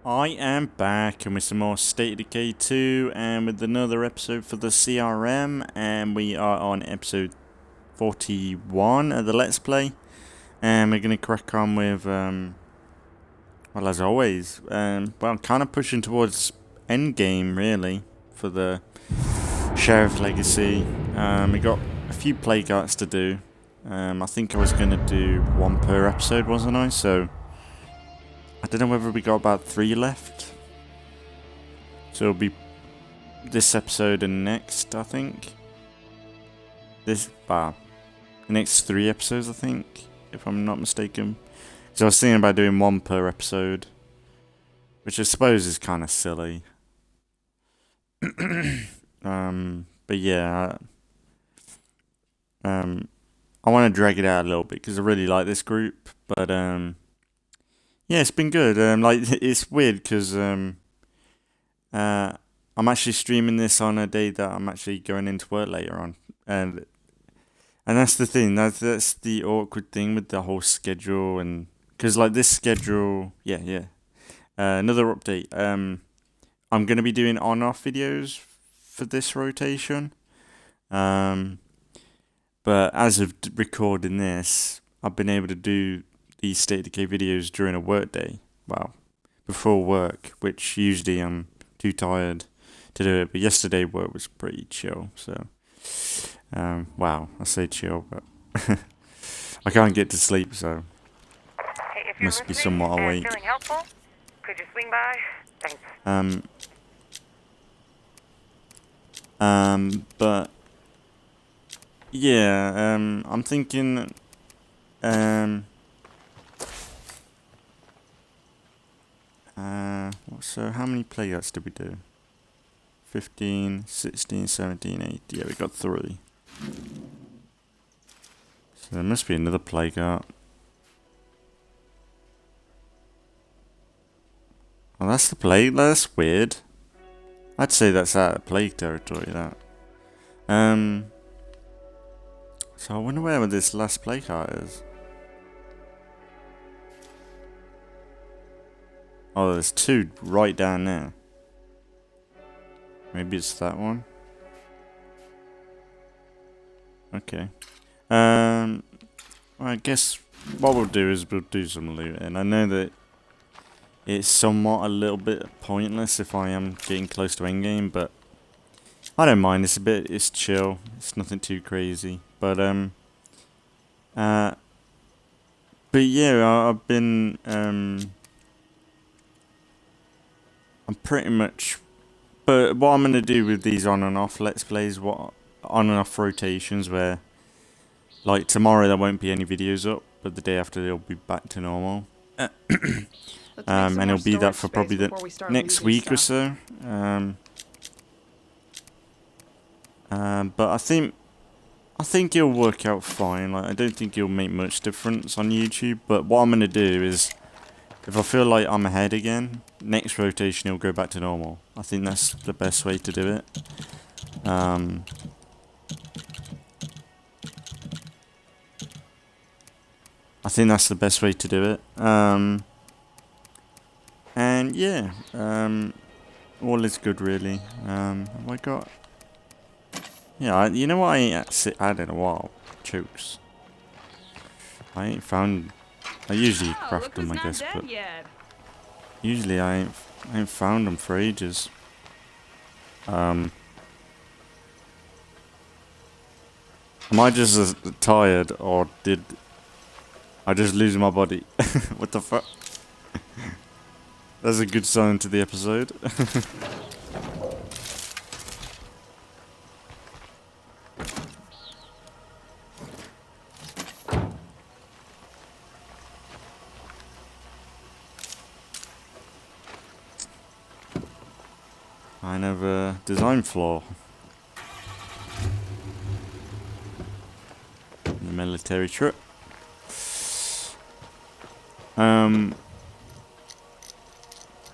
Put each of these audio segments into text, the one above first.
I am back and with some more State of Decay 2 and with another episode for the CRM, and we are on episode 41 of the Let's Play, and we're going to crack on with, well, as always, well, kind of pushing towards endgame really for the Sheriff Legacy. We got a few play carts to do. I think I was going to do one per episode, wasn't I? So I don't know whether we got about 3 left. So it'll be this episode and next, I think. The next 3 episodes, I think, if I'm not mistaken. So I was thinking about doing 1 per episode, which I suppose is kind of silly. But yeah, I want to drag it out a little bit because I really like this group. But yeah, it's been good. Like, it's weird because I'm actually streaming this on a day that I'm actually going into work later on, and that's the thing. That's the awkward thing with the whole schedule, and because like this schedule, yeah. Another update. I'm gonna be doing on-off videos for this rotation. But as of recording this, I've been able to do these State of Decay videos during a work day. Well, before work, which usually I'm too tired to do it. But yesterday work was pretty chill, so wow, I say chill, but I can't get to sleep, so Hey, if must be somewhat awake. Feeling helpful? Could you swing by? Thanks. But yeah, I'm thinking, so how many playouts did we do? 15, 16, 17, 18. Yeah, we got 3. So there must be another playout. Oh, that's the plague. That's weird. I'd say that's out of plague territory, that. So I wonder where this last play card is. Oh, there's 2 right down there. Maybe it's that one. Okay. Well, I guess what we'll do is we'll do some looting. I know that it's somewhat a little bit pointless if I am getting close to endgame, but I don't mind. It's chill. It's nothing too crazy. But yeah, I've been I'm pretty much. But what I'm gonna do with these on and off Let's Plays, on and off rotations, where like tomorrow there won't be any videos up, but the day after they'll be back to normal. And it'll be that for probably the next week or so. But I think it'll work out fine. Like, I don't think it'll make much difference on YouTube. But what I'm gonna do is, if I feel like I'm ahead again, next rotation it'll go back to normal. I think that's the best way to do it. I think that's the best way to do it. And yeah, all is good really. Have I got? Yeah, you know what I ain't had in a while? Chokes. I ain't found. I usually craft them, I guess, but usually I ain't found them for ages. Am I just as tired, or did I just lose my body? What the fuck? That's a good sign to the episode. I have a design flaw. The military truck.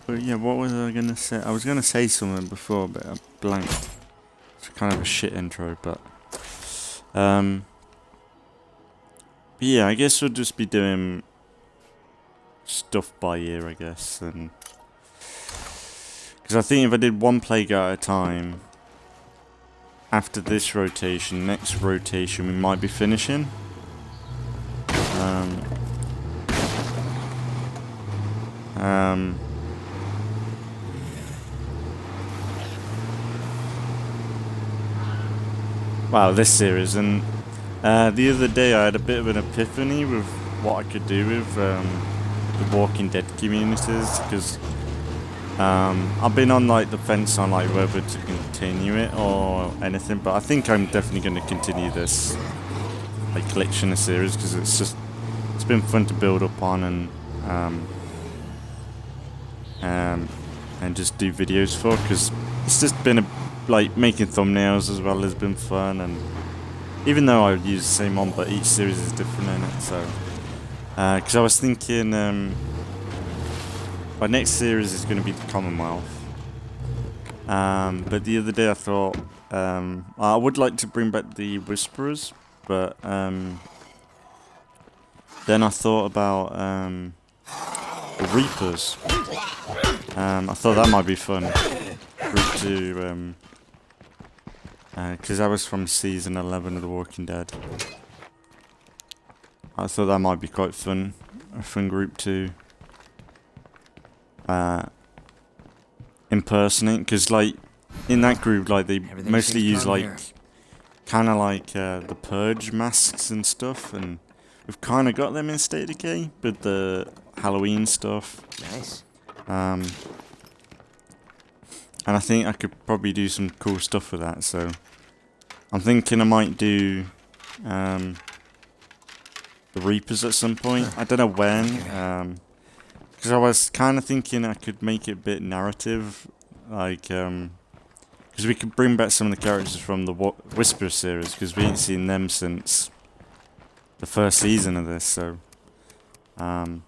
But yeah, what was I gonna say? I was gonna say something before, but I blanked. It's kind of a shit intro, but yeah, I guess we'll just be doing stuff by ear, I guess, and Because I think if I did one plague at a time, after this rotation, next rotation, we might be finishing. Wow, this series, and the other day I had a bit of an epiphany with what I could do with the Walking Dead communities, because I've been on like the fence on like whether to continue it or anything, but I think I'm definitely going to continue this like collection of series, because it's been fun to build up on and just do videos for, because it's just been like making thumbnails as well has been fun, and even though I use the same one, but each series is different in it. So because I was thinking my next series is going to be the Commonwealth, but the other day I thought I would like to bring back the Whisperers, but then I thought about the Reapers. I thought that might be fun to because I was from season 11 of The Walking Dead. I thought that might be quite fun, a fun group to impersonate, because like in that group, like they mostly use like kind of like the Purge masks and stuff, and we've kind of got them in State of Decay, but the Halloween stuff. Nice. And I think I could probably do some cool stuff with that, so I'm thinking I might do the Reapers at some point. I don't know when, because I was kind of thinking I could make it a bit narrative, like, because we could bring back some of the characters from the Whisper series, because we ain't seen them since the first season of this, so I'm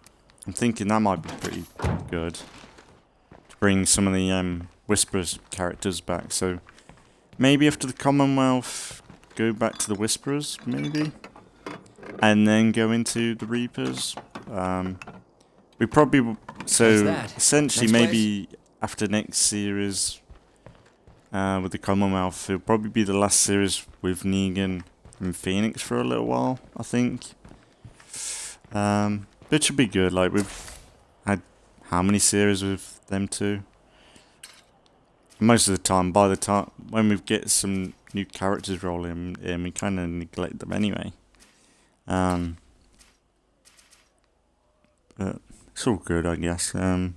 thinking that might be pretty good to bring some of the Whisperers characters back. So maybe after the Commonwealth, go back to the Whisperers, maybe, and then go into the Reapers. We probably essentially Next maybe after next series with the Commonwealth, it'll probably be the last series with Negan and Phoenix for a little while, I think. It should be good. Like, we've had how many series with them two? Most of the time, by the time when we get some new characters rolling in, we kind of neglect them anyway. But it's all good, I guess. You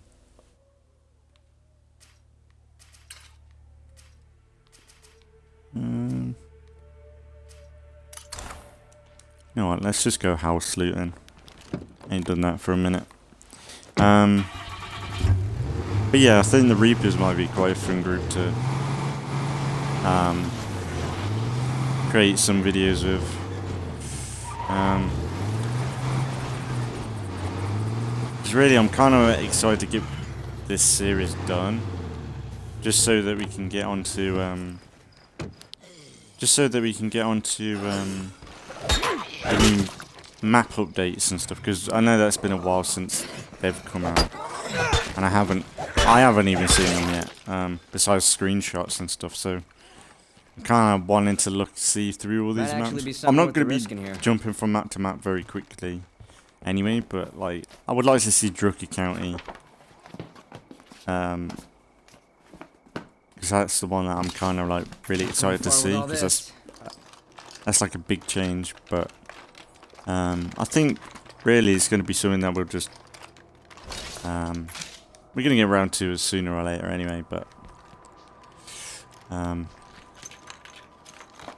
know what? Let's just go house looting. Ain't done that for a minute. But yeah, I think the Reapers might be quite a fun group to create some videos with. Because really, I'm kind of excited to get this series done, just so that we can get onto the new map updates and stuff. Because I know that's been a while since they've come out, and I haven't even seen them yet, besides screenshots and stuff, so I'm kind of wanting to see through all these maps. I'm not going to be jumping from map to map very quickly anyway, but like, I would like to see Drucker County, because that's the one that I'm kind of like really excited to see, because that's like a big change, but I think really it's going to be something that we'll just we're going to get around to sooner or later anyway, but now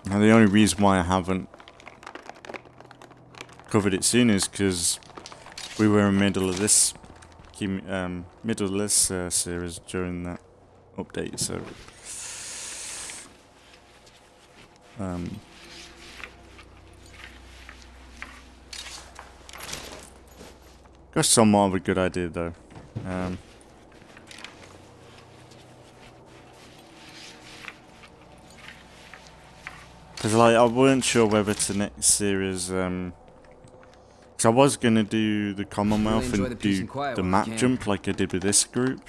the only reason why I haven't covered it soon is because we were in the middle of this series during that update, so got somewhat of a good idea though. Because like, I weren't sure whether to next series, because I was going to do the Commonwealth and do the map jump like I did with this group.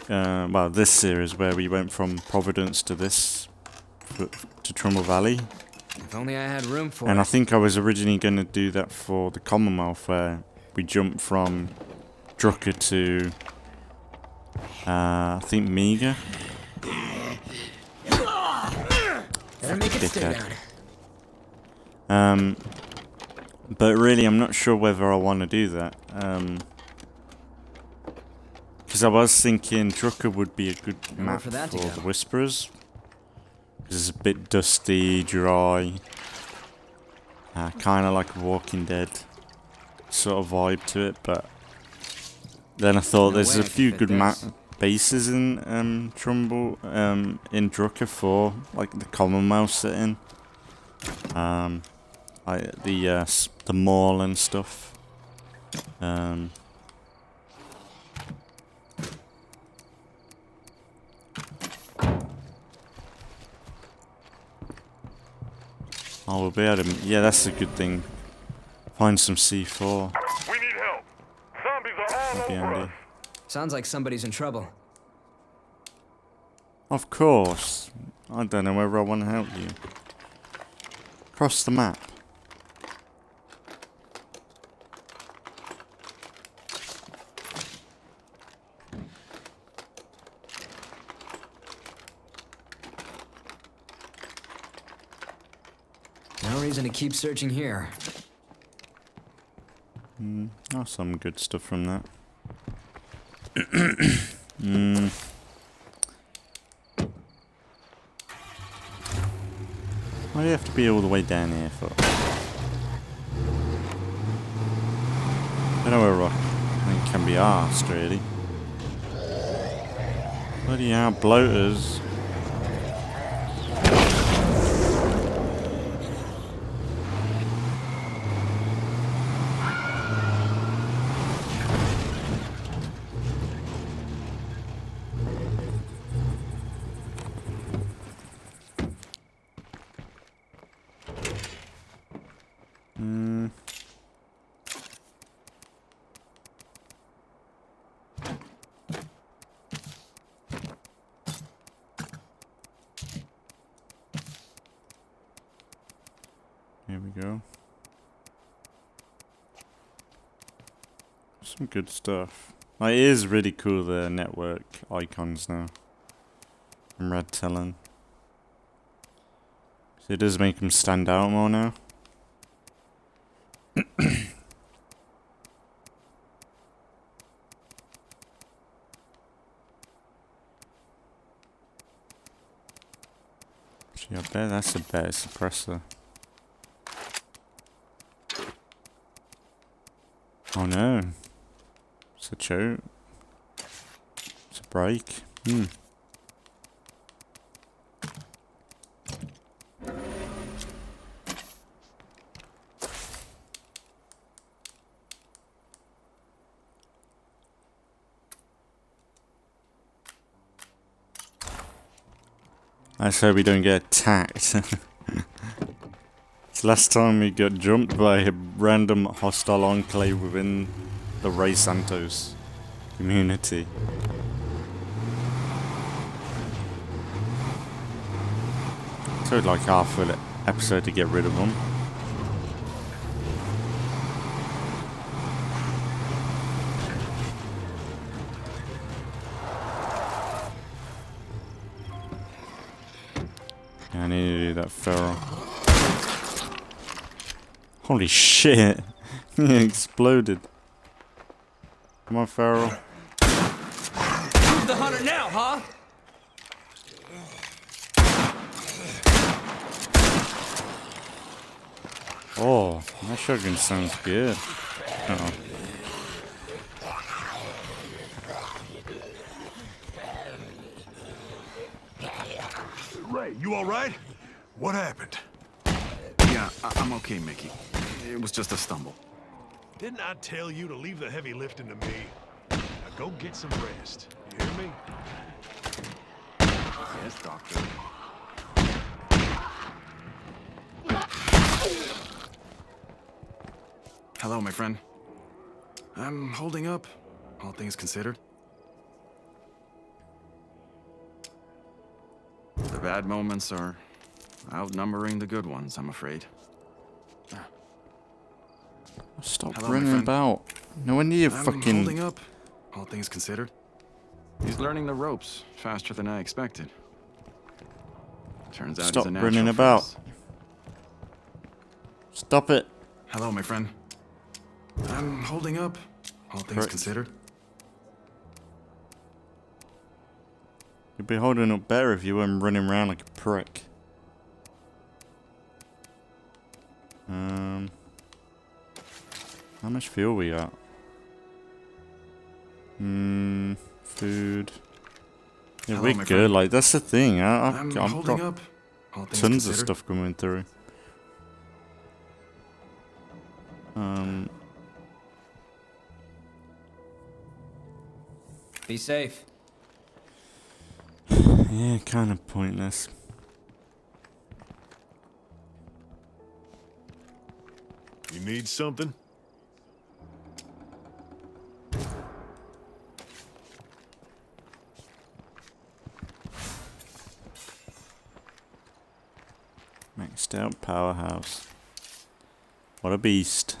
well, this series where we went from Providence to to Trumball Valley. If only I had room for And I it. think I was originally going to do that for the Commonwealth, where we jumped from Drucker to, I think, Mega. Better make it stay Dickhead. down. But really, I'm not sure whether I want to do that. Because I was thinking Drucker would be a good Nowhere map for that to for go. the Whisperers. Because it's a bit dusty, dry. Kind of like a Walking Dead sort of vibe to it. But then I thought No there's way a I could few fit good this. bases in Trumbull, in Drucker for like the Commonwealth setting. Like the mall and stuff. Oh, we'll be able to. Yeah, that's a good thing. Find some C4. We need help. Zombies are all That'd be over handy. us. Sounds like somebody's in trouble. Of course. I don't know whether I want to help you. Cross the map. No reason to keep searching here. Oh, some good stuff from that. Why do you have to be all the way down here for? I don't know where I can be asked, really. Bloody hell, bloaters. Here we go. Some good stuff. Like, it is really cool, the network icons now. I'm red telling. So it does make them stand out more now. Gee, I bet that's a better suppressor. Oh no. It's a choke. It's a break. Let's hope we don't get attacked. It's last time we got jumped by a random hostile enclave within the Ray Santos community. Took like half an episode to get rid of them. Yeah, I need to do that feral. Holy shit! He exploded. Come on, feral. Who's the hunter now, huh? Oh, that shotgun sounds good. Uh-oh. Ray, you all right? What happened? Yeah, I'm okay, Mickey. It was just a stumble. Didn't I tell you to leave the heavy lifting to me? Now go get some rest. You hear me? Yes, Doctor. Hello, my friend. I'm holding up, all things considered. bad moments are outnumbering the good ones, I'm afraid. Stop Hello, my running friend. about. No wonder you're I'm fucking... holding up, all things considered. He's learning the ropes faster than I expected. Turns out Stop he's a natural running for about. this. Stop it. Hello, my friend. I'm holding up, all things Correct. considered. You'd be holding up better if you weren't running around like a prick. How much fuel we got? Food. Yeah, Hello, we're my good. friend. Like, that's the thing. I'm I've holding got up, all things tons of considered. stuff coming through. Be safe. Yeah, kind of pointless. You need something? Maxed out powerhouse. What a beast.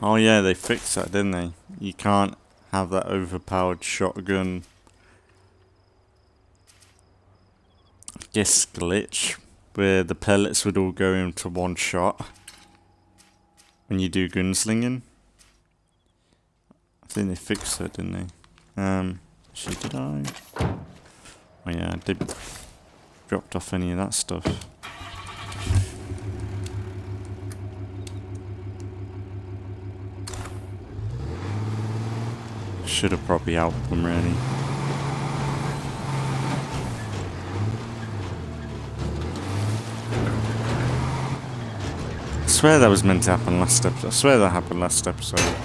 Oh yeah, they fixed that, didn't they? You can't have that overpowered shotgun guess glitch where the pellets would all go into one shot when you do gunslinging. I think they fixed it, didn't they? Actually, did I? Oh yeah, I did. Dropped off any of that stuff. Should have probably helped them, really. I swear that was meant to happen last episode. I swear that happened last episode. I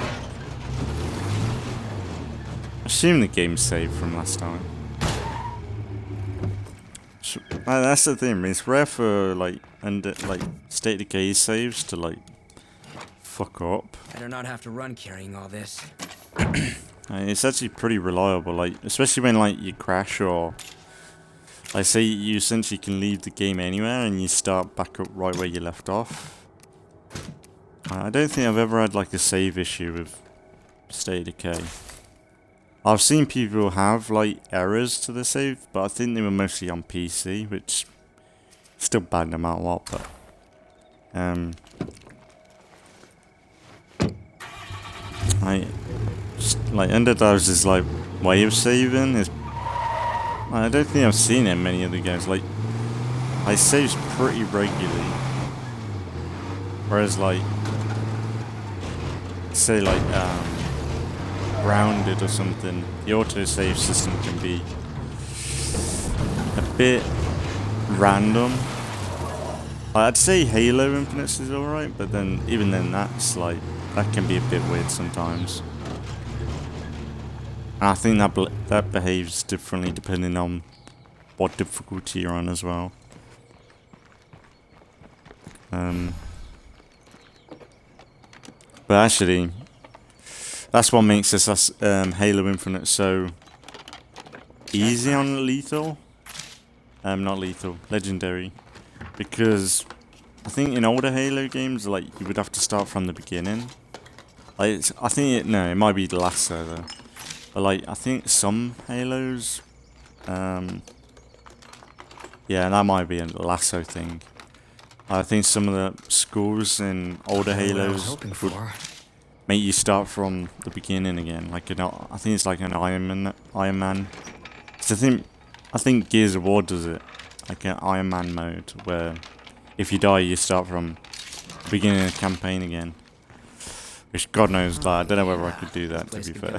assume the game saved from last time. That's the thing. It's rare for like State Decay saves to like fuck up. Better not have to run carrying all this. It's actually pretty reliable, like especially when like you crash or like say you essentially can leave the game anywhere and you start back up right where you left off. I don't think I've ever had like a save issue with State Decay. I've seen people have like errors to the save, but I think they were mostly on PC, which still bad no matter what. But like Undead's like way of saving is. I don't think I've seen it in many other games. Like I saves pretty regularly, whereas like say like Grounded or something, the autosave system can be a bit random. I'd say Halo Infinite is alright, but then even then that's like that can be a bit weird sometimes. And I think that behaves differently depending on what difficulty you're on as well. But actually, that's what makes this Halo Infinite so easy on lethal. Not lethal, legendary, because I think in older Halo games, like you would have to start from the beginning. Like it might be Lasso though. But like I think some Halos, yeah, that might be a Lasso thing. I think some of the schools in older Halos would make you start from the beginning again. Like I think it's like an Iron Man. So I think Gears of War does it, like an Iron Man mode, where if you die, you start from the beginning of the campaign again. Which God knows that. I don't know whether I could do that, to be fair.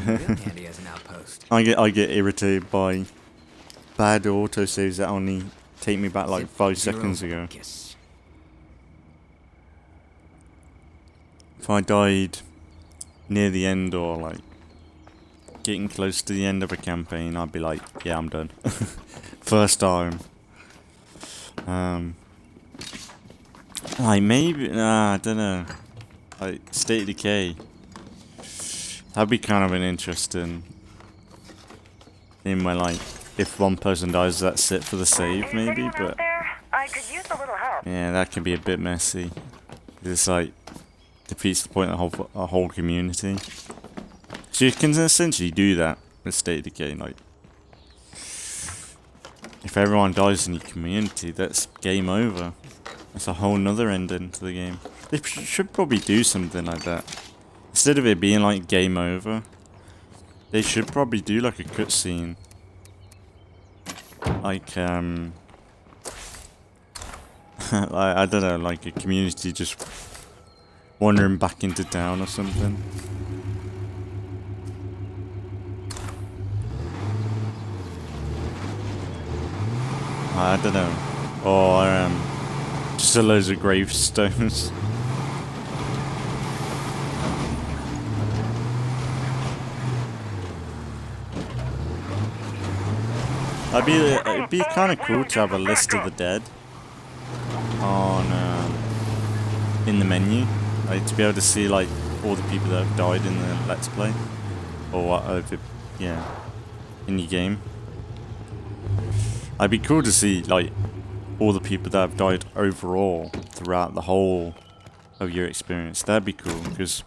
I get irritated by bad autosaves that only take me back like 5 seconds ago. If I died near the end or like getting close to the end of a campaign, I'd be like, yeah, I'm done. First time. Like maybe, I don't know. Like State of Decay. That'd be kind of an interesting thing where, like, if one person dies, that's it for the save, maybe, Anyone out but there? I could use a little help. yeah, that can be a bit messy. It's like, defeats the point of a whole community. So you can essentially do that with State of Decay, like, if everyone dies in your community, that's game over. That's a whole nother ending to the game. They should probably do something like that. Instead of it being like game over, they should probably do like a cutscene. Like, I don't know, like a community just wandering back into town or something. I don't know. Or, just a loads of gravestones. It'd be kind of cool to have a list of the dead on in the menu, like to be able to see like all the people that have died in the Let's Play, or what, yeah, in your game. It'd be cool to see like all the people that have died overall throughout the whole of your experience. That'd be cool because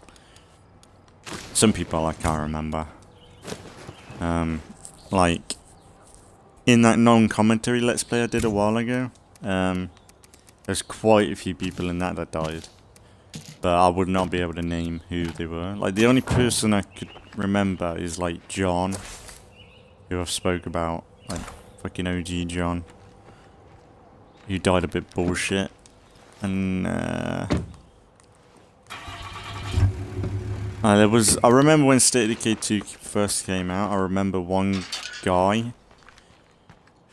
some people I can't remember. Like in that non-commentary Let's Play I did a while ago, there's quite a few people in that died, but I would not be able to name who they were. Like the only person I could remember is like John, who I've spoke about, like fucking OG John, who died a bit bullshit, and I remember when State of Decay 2 first came out, I remember one guy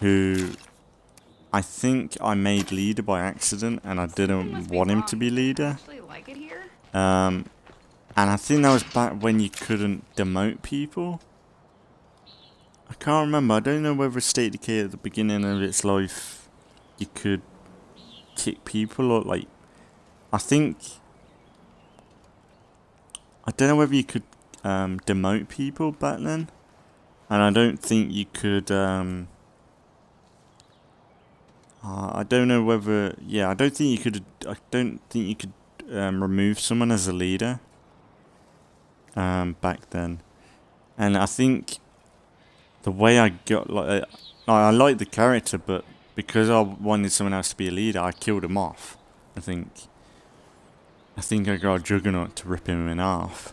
who I think I made leader by accident, and I didn't want him to be leader. And I think that was back when you couldn't demote people. I can't remember. I don't know whether State of Decay at the beginning of its life you could kick people, or like I don't know whether you could demote people back then, and I don't think you could I don't know whether, yeah, I don't think you could remove someone as a leader back then. And I think the way I got, like, I liked the character, but because I wanted someone else to be a leader, I killed him off. I think I got a Juggernaut to rip him in half.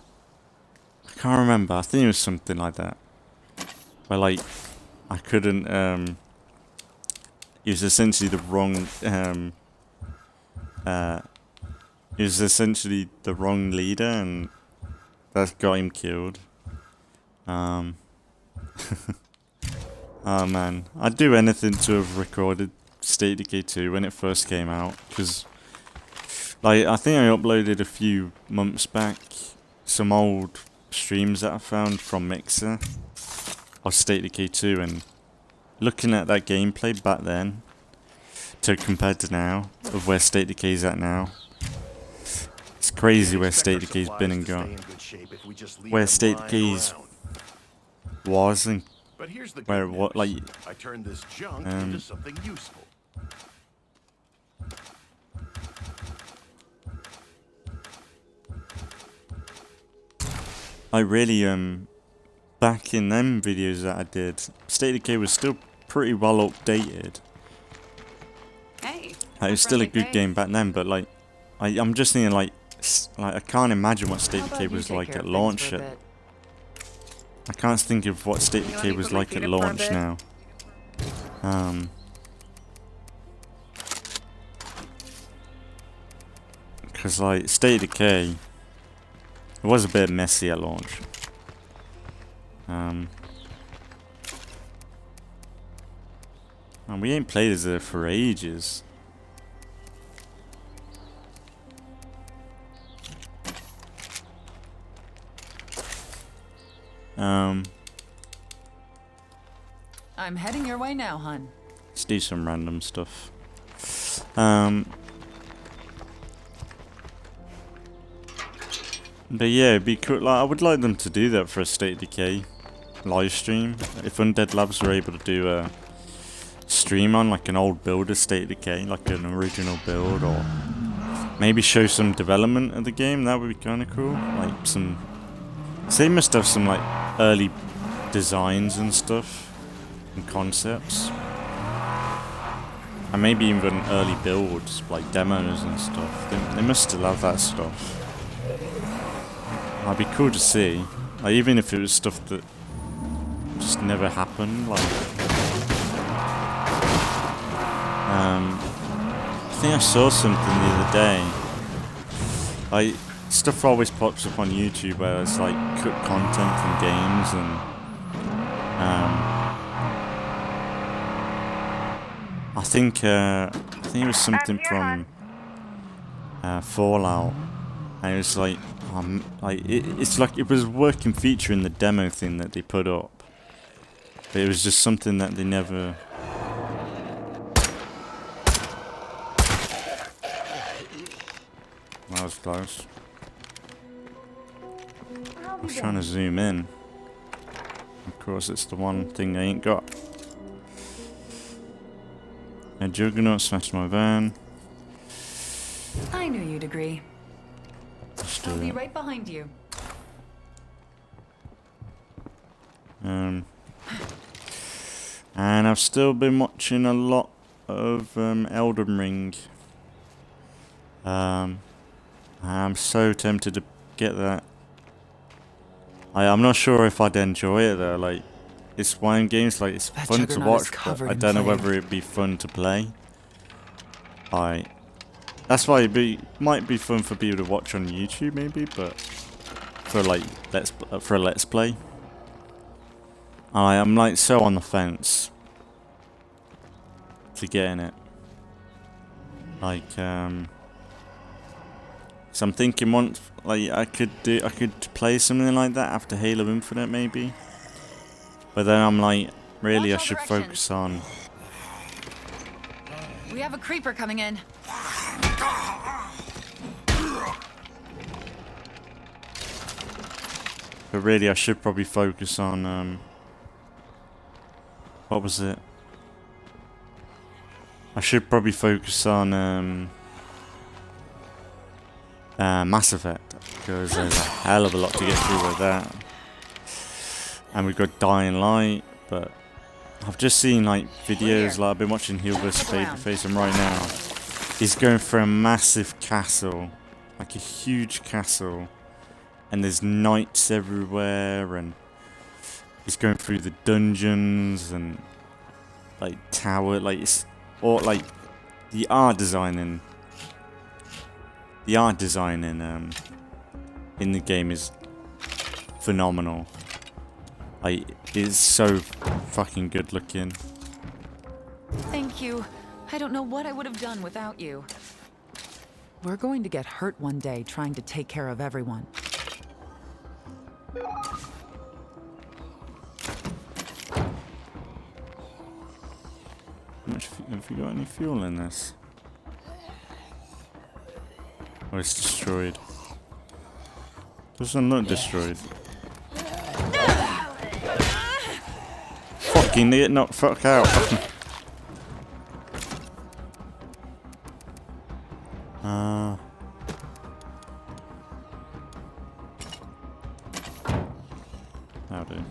I can't remember. I think it was something like that. But like, I couldn't. It was essentially the wrong. He was essentially the wrong leader, and that got him killed. Oh man, I'd do anything to have recorded State of Decay 2 when it first came out, because like I think I uploaded a few months back some old streams that I found from Mixer of State of Decay 2, and looking at that gameplay back then to compared to now, of where State of Decay's at now, it's crazy where State of Decay's been and gone. Where State of Decay's was and But here's the where good what news. like I turned this junk into something useful. I really back in them videos that I did, State of Decay was still pretty well updated. Hey, Like, it was still a good game back then, but like I'm just thinking like I can't imagine what State of Decay was like at launch. I can't think of what State of Decay was like at launch now. Because like State of Decay, it was a bit messy at launch. And we ain't played as it for ages. I'm heading your way now, hun. Let's do some random stuff. But yeah, it'd be cool. Like, I would like them to do that for a State of Decay live stream. If Undead Labs were able to do a stream on like an old build of State of Decay, like an original build, or maybe show some development of the game, that would be kind of cool. Like some, so they must have some like early designs and stuff and concepts, and maybe even early builds like demos and stuff. They must still have that stuff. It'd be cool to see, like, even if it was stuff that just never happened. Like, I think I saw something the other day. Like, stuff always pops up on YouTube where it's like cut content from games, and I think it was something from Fallout, and it was like it's like it was a working feature in the demo thing that they put up, but it was just something that they never. That was close. I was trying to zoom in. Of course, it's the one thing I ain't got. A Juggernaut smashed my van. I knew you'd agree. Let's do I'll be it. right behind you. And I've still been watching a lot of Elden Ring. I'm so tempted to get that. I'm not sure if I'd enjoy it though. Like, it's one of them games, like, it's That fun to Juggernaut is watch, but covered I in don't know flame. whether it'd be fun to play. That's why might be fun for people to watch on YouTube maybe, but for like for a let's play. I'm like so on the fence to getting it. Like, so I'm thinking once, like, I could play something like that after Halo Infinite maybe. But then I'm like, really, I Watch all should directions. focus on. We have a creeper coming in. But really, I should probably focus on what was it? I should probably focus on Mass Effect, because there's a hell of a lot to get through with that. And we've got Dying Light, but I've just seen like videos, like I've been watching Heal vs Babyface, and right now he's going for a massive castle, like a huge castle, and there's knights everywhere, and he's going through the dungeons and like tower, like it's all like the art designing in the game is phenomenal. Like, it's so fucking good looking. Thank you. I don't know what I would have done without you. We're going to get hurt one day trying to take care of everyone. Have you got any fuel in this? Oh, it's destroyed. Doesn't look destroyed. Fucking idiot, not fuck out. That'll do.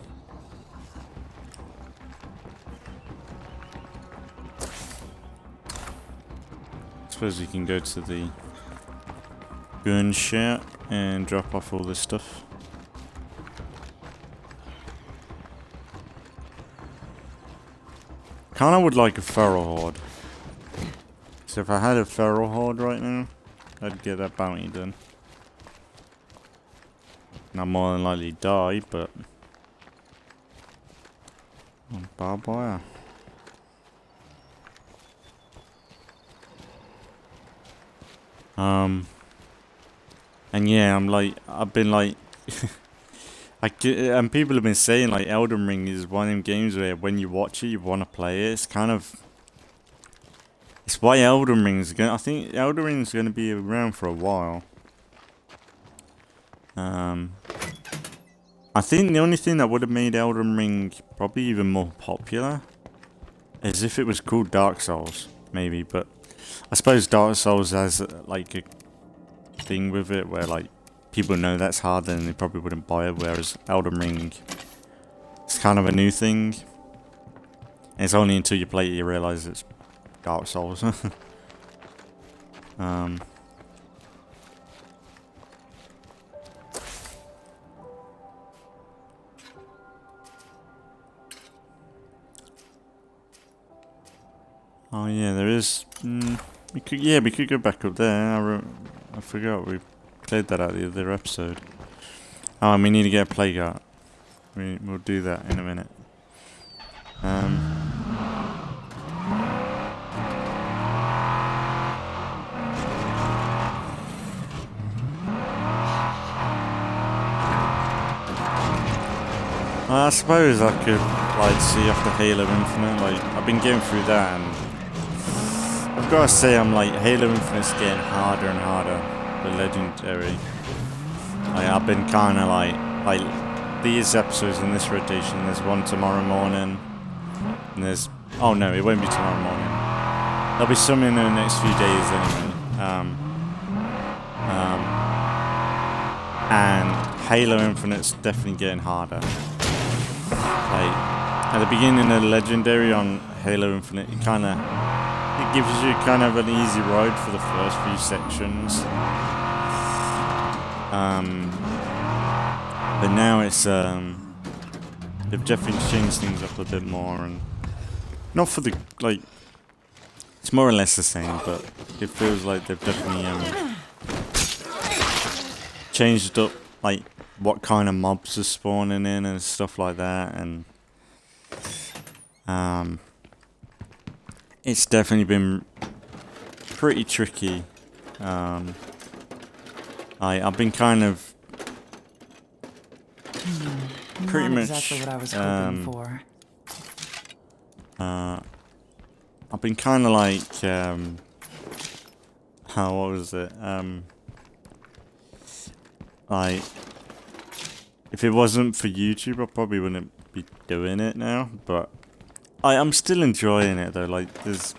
Suppose you can go to the gun shack and drop off all this stuff. Kinda would like a feral horde. So if I had a feral horde right now, I'd get that bounty done. And I'd more than likely die, but... Oh, barbed wire. And yeah, I've been like, and people have been saying like Elden Ring is one of them games where when you watch it, you want to play it. It's kind of, it's why Elden Ring is going. I think Elden Ring is going to be around for a while. I think the only thing that would have made Elden Ring probably even more popular is if it was called Dark Souls, maybe. But I suppose Dark Souls has like a thing with it where like people know that's harder and they probably wouldn't buy it, whereas Elden Ring, it's kind of a new thing. And it's only until you play it you realise it's Dark Souls. Oh yeah, there is. We could go back up there. I forgot we cleared that out the other episode. Oh, and we need to get a plague art. We'll do that in a minute. I suppose I could like see after Halo Infinite. Like I've been going through that, and I've got to say I'm like Halo Infinite's getting harder and harder. The legendary. Like I've been kind of like these episodes in this rotation. There's one tomorrow morning, and there's no, it won't be tomorrow morning. There'll be some in the next few days anyway. And Halo Infinite's definitely getting harder. Like at the beginning of the legendary on Halo Infinite, it gives you kind of an easy ride for the first few sections. But now it's they've definitely changed things up a bit more, and not for the like. It's more or less the same, but it feels like they've definitely changed up like what kind of mobs are spawning in and stuff like that, and it's definitely been pretty tricky. I've been kind of pretty much exactly what I was hoping for. I've been kind of like what was it? Like if it wasn't for YouTube, I probably wouldn't be doing it now. But I'm still enjoying it though. Like there's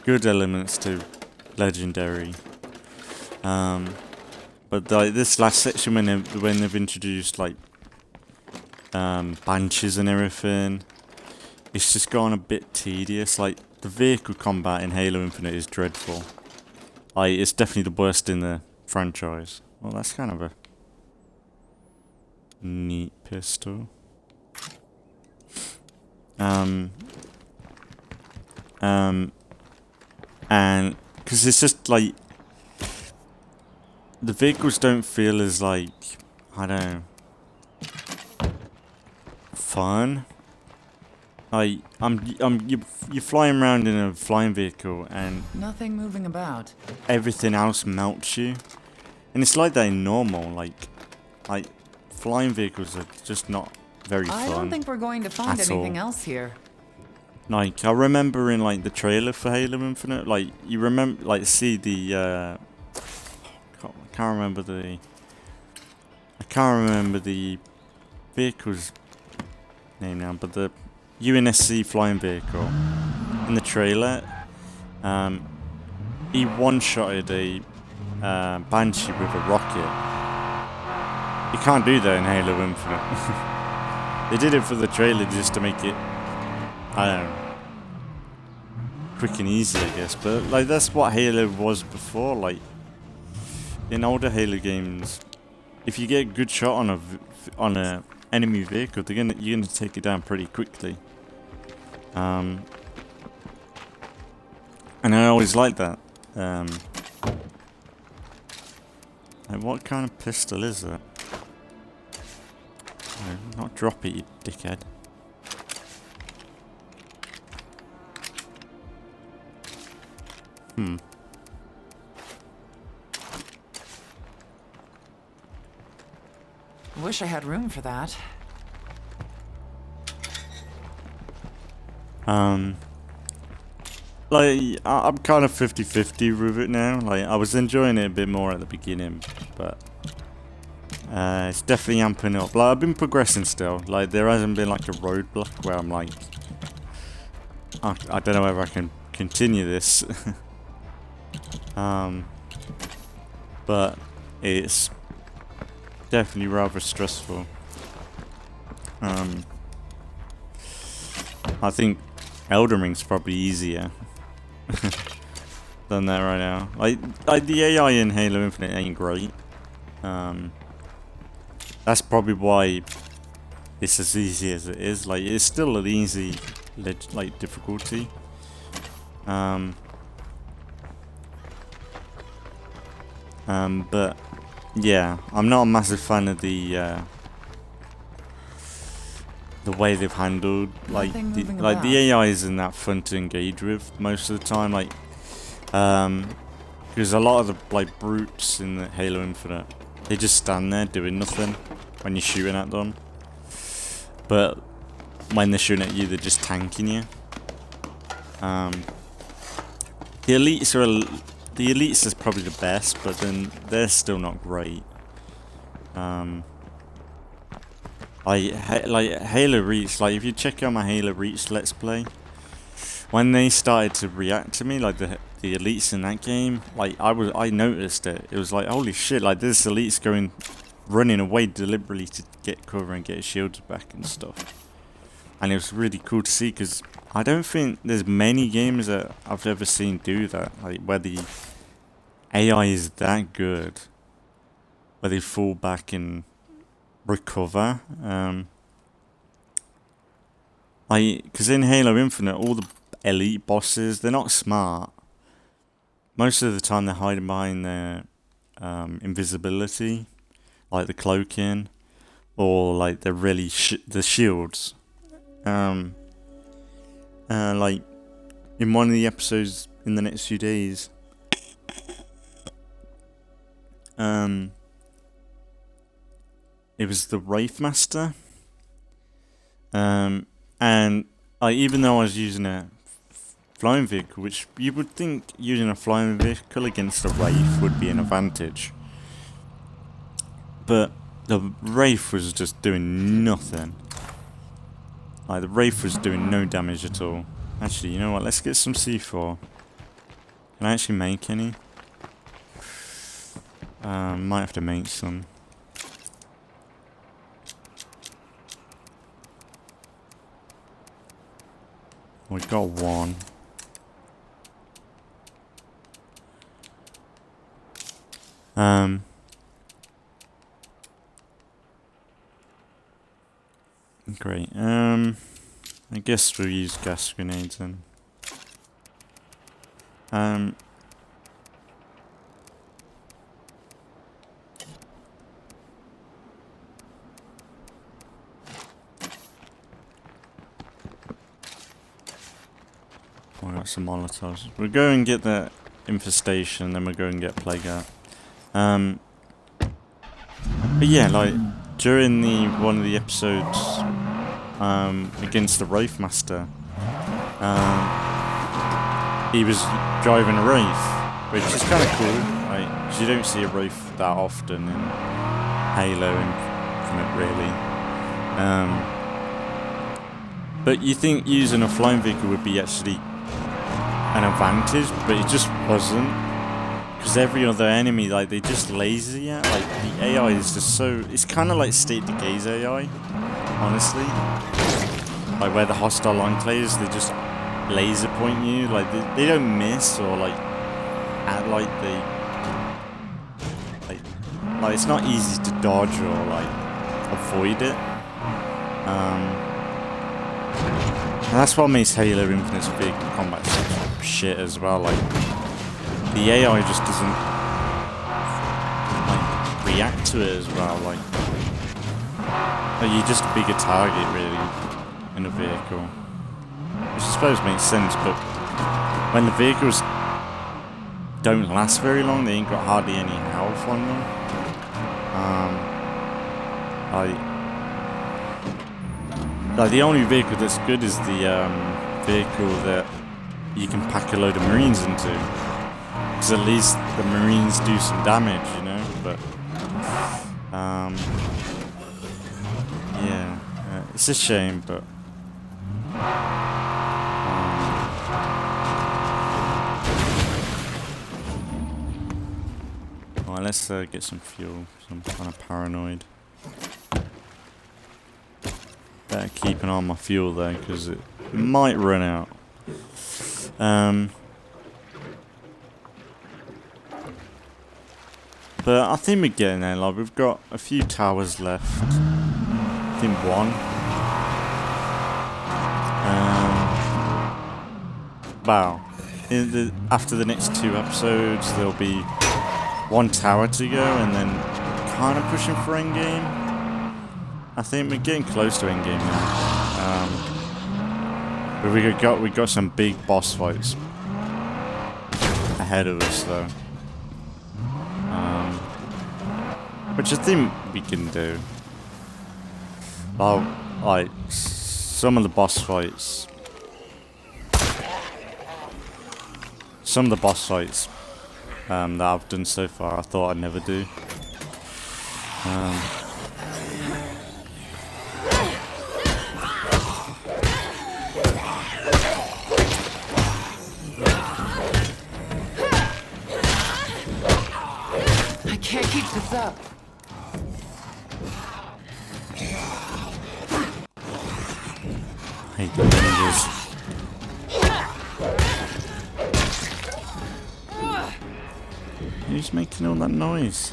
good elements to Legendary. But like this last section when they've introduced like bunches and everything, it's just gone a bit tedious. Like the vehicle combat in Halo Infinite is dreadful. Like it's definitely the worst in the franchise. Well, that's kind of a neat pistol. And because it's just like the vehicles don't feel as like, I don't know, fun. Like you're flying around in a flying vehicle and Nothing moving about. everything else melts you, and it's like that in normal. Like flying vehicles are just not very fun. I don't think we're going to find at anything all. else here. Like I remember in like the trailer for Halo Infinite, like you remember like see the I can't remember the vehicle's name now, but the UNSC flying vehicle in the trailer, he one-shotted a Banshee with a rocket. You can't do that in Halo Infinite. They did it for the trailer just to make it, I don't know, quick and easy, I guess. But like that's what Halo was before. Like in older Halo games, if you get a good shot on a enemy vehicle, you're gonna take it down pretty quickly. And I always liked that. Like what kind of pistol is it? No, not drop it, you dickhead. Wish I had room for that. Like, I'm kind of 50-50 with it now. Like, I was enjoying it a bit more at the beginning, but It's definitely amping up. Like, I've been progressing still. Like, there hasn't been like a roadblock where I'm like, I don't know whether I can continue this. But it's definitely rather stressful. I think Elden Ring's probably easier than that right now. Like the AI in Halo Infinite ain't great. That's probably why it's as easy as it is. Like, it's still an easy like difficulty. But yeah, I'm not a massive fan of the way they've handled like the AI isn't that fun to engage with most of the time. Like, because a lot of the like brutes in the Halo Infinite, they just stand there doing nothing when you're shooting at them. But when they're shooting at you, they're just tanking you. The elites is probably the best, but then they're still not great. Like Halo Reach, like if you check out my Halo Reach Let's Play, when they started to react to me, like the elites in that game, like I noticed it. It was like, holy shit, like this elite's running away deliberately to get cover and get his shields back and stuff. And it was really cool to see, because I don't think there's many games that I've ever seen do that, like where the AI is that good, where they fall back and recover. Because in Halo Infinite, all the elite bosses, they're not smart. Most of the time they're hiding behind their invisibility, like the cloaking, or like they're really the shields. Like in one of the episodes in the next few days, it was the Wraith Master, and even though I was using a flying vehicle, which you would think using a flying vehicle against a Wraith would be an advantage, but the Wraith was just doing nothing. Like, the Wraith was doing no damage at all. Actually, you know what? Let's get some C4. Can I actually make any? Might have to make some. We got one. Great. I guess we'll use gas grenades then. I got some Molotovs. We'll go and get the infestation, then we'll go and get Plague Out. But yeah, like during one of the episodes against the Wraith Master, he was driving a Wraith, which is kind of cool. Like, 'cause you don't see a Wraith that often in Halo Infinite, really. But you think using a flying vehicle would be actually an advantage, but it just wasn't. Because every other enemy, like, they just laser you. Like, the AI is just so... It's kind of like State Decay's AI, honestly. Like, where the hostile enclaves, they just laser point you. Like, they don't miss or, like, act like they... Like, it's not easy to dodge or, like, avoid it. And that's what makes Halo Infinite's big combat such shit as well. Like, the AI just doesn't like react to it as well. Like you're just a bigger target really in a vehicle, which I suppose makes sense. But when the vehicles don't last very long, they ain't got hardly any health on them. Like the only vehicle that's good is the vehicle that you can pack a load of Marines into. Because at least the Marines do some damage, you know, but Yeah, it's a shame, but alright, let's get some fuel. I'm kind of paranoid. Better keep an eye on my fuel though, because it might run out. But I think we're getting there. Like, we've got a few towers left. I think one. Wow. After the next 2 episodes, there'll be 1 tower to go, and then kind of pushing for endgame. I think we're getting close to endgame now. But we got some big boss fights ahead of us, though. Which I think we can do. Well, like, some of the boss fights. Some of the boss fights that I've done so far, I thought I'd never do. I can't keep this up. I hate the ninjas. Who's making all that noise?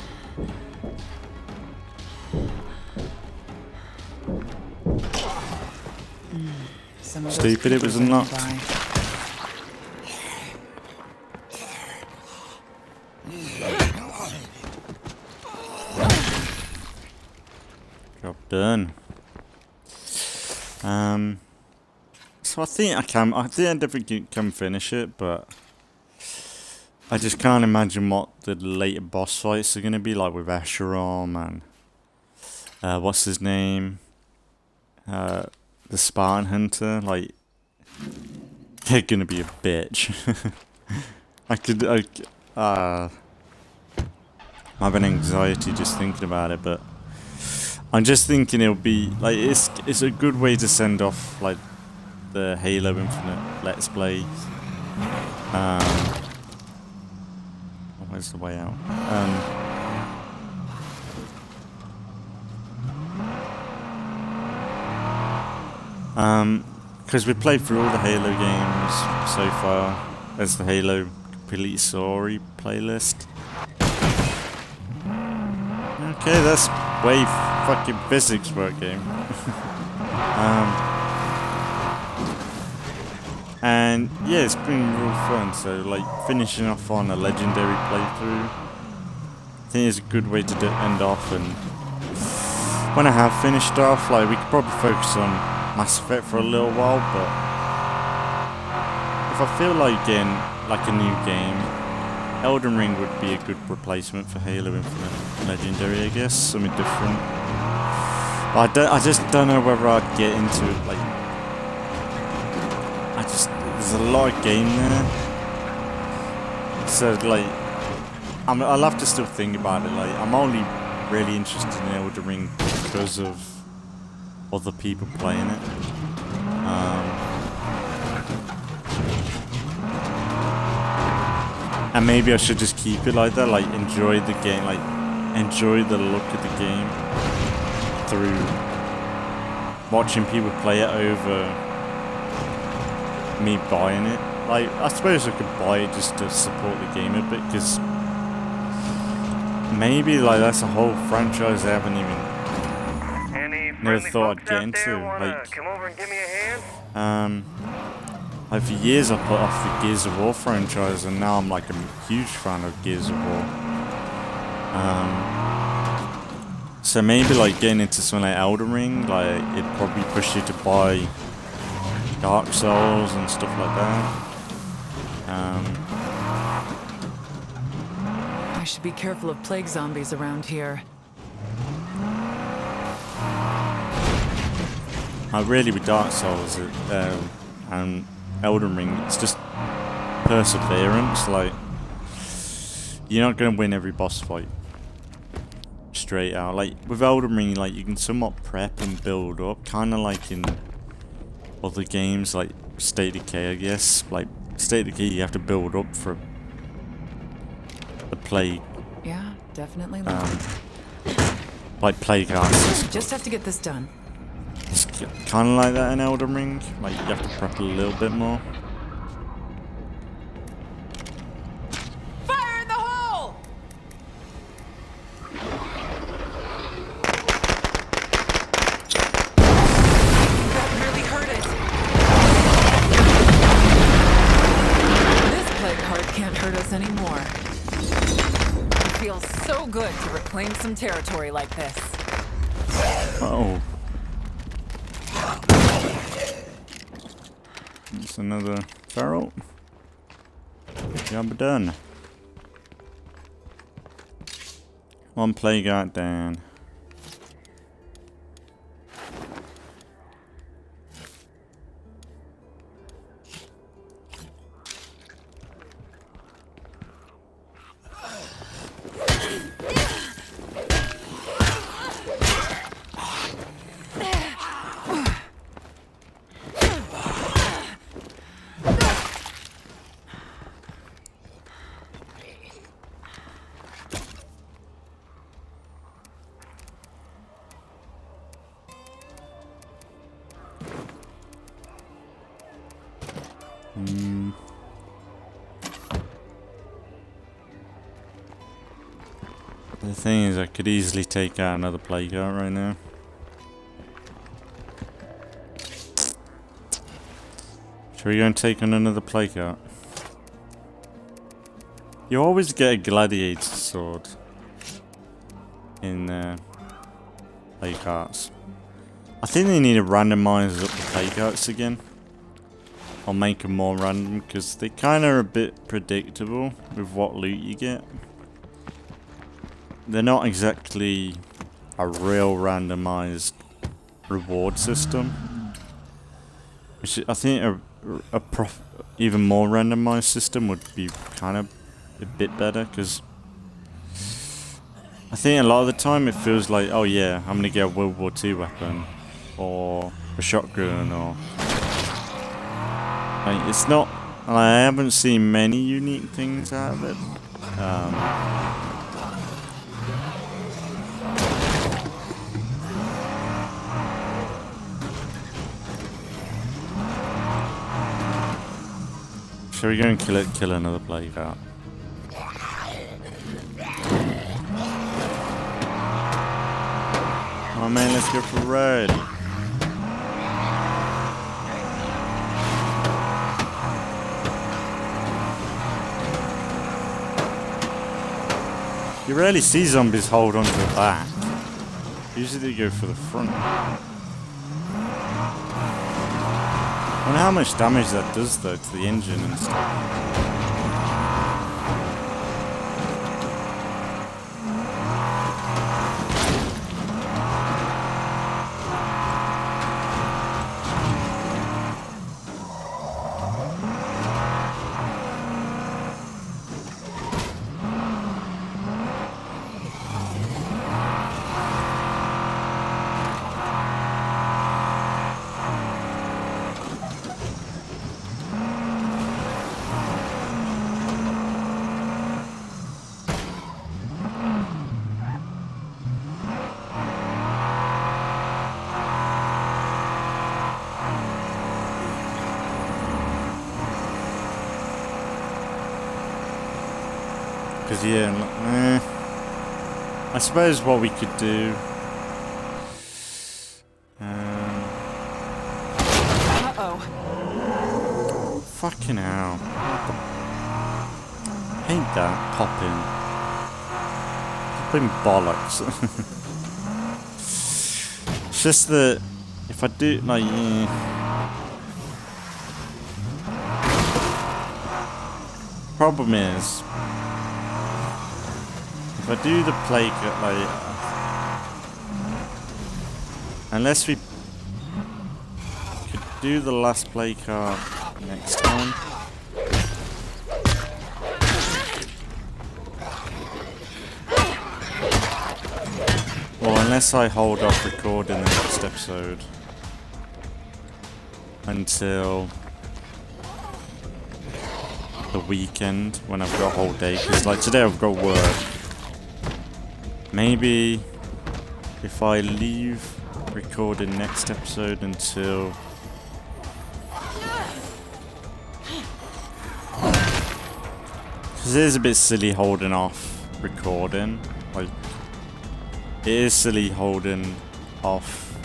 Stupid, it was unlocked. Job done. So I think I definitely can finish it, but I just can't imagine what the later boss fights are going to be like with Asheron and what's his name? The Spartan Hunter. Like, they're going to be a bitch. I'm having anxiety just thinking about it, but I'm just thinking it'll be like it's a good way to send off like the Halo Infinite Let's Play. Where's the way out? Because we played through all the Halo games so far. There's the Halo Complete Story playlist. Okay, that's way fucking physics for a game. And yeah, it's been real fun. So like finishing off on a legendary playthrough, I think it's a good way to end off. And when I have finished off, like we could probably focus on Mass Effect for a little while. But if I feel like getting like a new game, Elden Ring would be a good replacement for Halo Infinite Legendary, I guess, something different. But I just don't know whether I'd get into it. Like, there's a lot of game there, so like, I'll have to still think about it. Like, I'm only really interested in Elden Ring because of other people playing it. And maybe I should just keep it like that, like enjoy the game, like enjoy the look of the game through watching people play it over me buying it. Like, I suppose I could buy it just to support the game a bit, because maybe like that's a whole franchise I haven't even never thought I'd get into. Like, come over and give me a hand? Like for years I put off the Gears of War franchise, and now I'm like a huge fan of Gears of War. So maybe like getting into something like Elden Ring, like it'd probably push you to buy Dark Souls and stuff like that. I should be careful of plague zombies around here. Really with Dark Souls and Elden Ring, it's just perseverance. Like, you're not going to win every boss fight straight out. Like with Elden Ring, like you can somewhat prep and build up, kind of like in other games, like State of Decay, I guess. Like State of Decay, you have to build up for the plague. Yeah, definitely. Like plague arts. Just have to get this done. It's kind of like that in Elden Ring. Like you have to prep a little bit more. Fire in the hole! That really hurt it. This plague heart can't hurt us anymore. It feels so good to reclaim some territory like this. Oh. It's another feral. Job done. One plague art down. The thing is, I could easily take out another plague art right now. Shall we go and take on another plague art? You always get a gladiator sword in plague arts. I think they need to randomize up the plague arts again. I'll make them more random because they kind of are a bit predictable with what loot you get. They're not exactly a real randomized reward system. Which I think even more randomized system would be kind of a bit better, because I think a lot of the time it feels like, oh yeah, I'm gonna get a World War II weapon or a shotgun, or like, it's not. I haven't seen many unique things out of it. Shall we go and kill another plague art? Oh man, let's go for a ride. You rarely see zombies hold onto the back. Usually they go for the front. I wonder how much damage that does though to the engine and stuff. Because yeah, I suppose what we could do. Uh-oh. Fucking hell! Hate that popping bollocks. It's just that if I do like. Problem is, if I do the plague like, unless we could do the last plague card next time. Well, unless I hold off recording the next episode until the weekend when I've got a whole day, because like today I've got work. Maybe if I leave recording next episode until because it is a bit silly holding off recording. Like it is silly holding off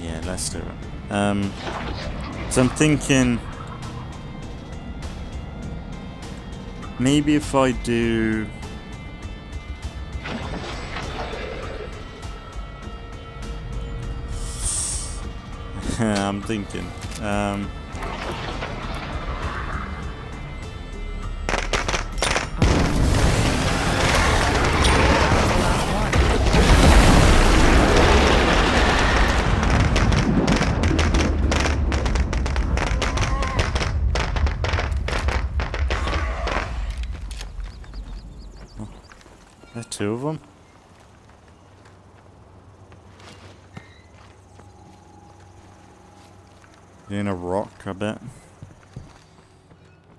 yeah, let's do it. So I'm thinking maybe if I do I'm thinking there are two of them. In a rock, I bet.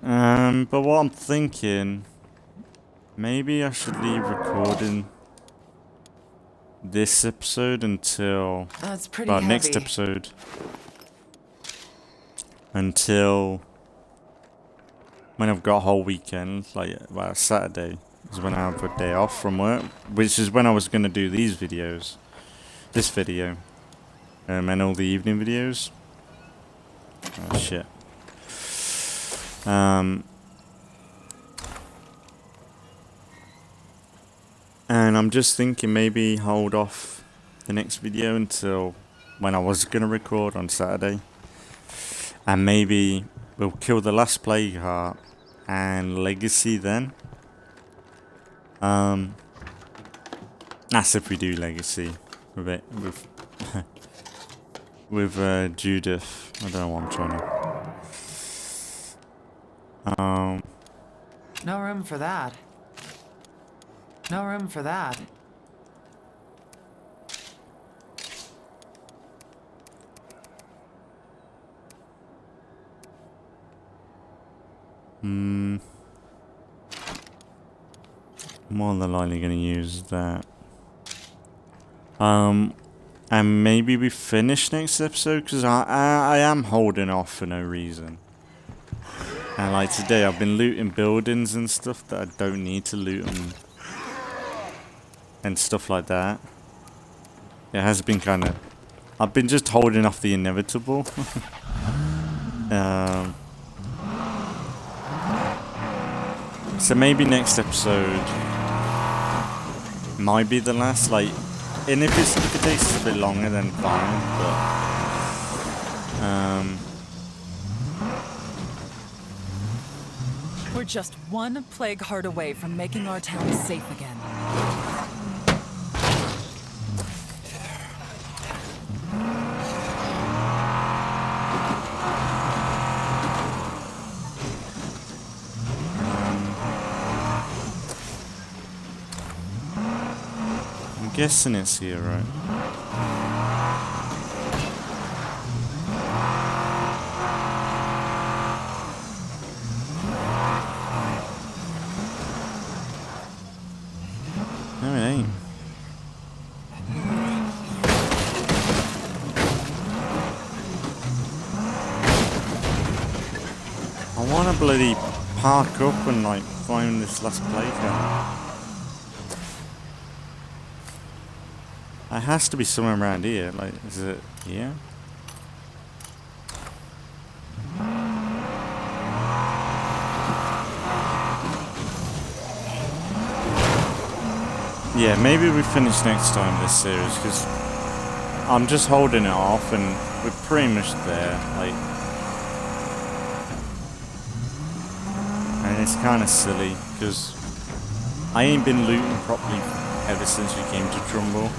But what I'm thinking, maybe I should leave recording this episode until That's pretty well, heavy. next episode until when I've got a whole weekend, like well, Saturday is when I have a day off from work, which is when I was gonna do these videos, this video, and all the evening videos. Oh shit. And I'm just thinking maybe hold off the next video until when I was gonna record on Saturday, and maybe we'll kill the last plague heart and legacy then. That's if we do legacy with it with Judith. I don't know what I'm trying to. No room for that. No room for that. More than likely going to use that. And maybe we finish next episode, because I am holding off for no reason. And like today, I've been looting buildings and stuff that I don't need to loot and stuff like that. It has been kind of... I've been just holding off the inevitable. So maybe next episode might be the last, like... And if it takes a bit longer, then fine, but... We're just one plague heart away from making our town safe again. I'm guessing it's here, right? No, it ain't. I wanna bloody park up and like find this last playground. It has to be somewhere around here. Like, is it here? Yeah, maybe we finish next time this series, because I'm just holding it off and we're pretty much there. Like, and it's kind of silly because I ain't been looting properly ever since we came to Trumball.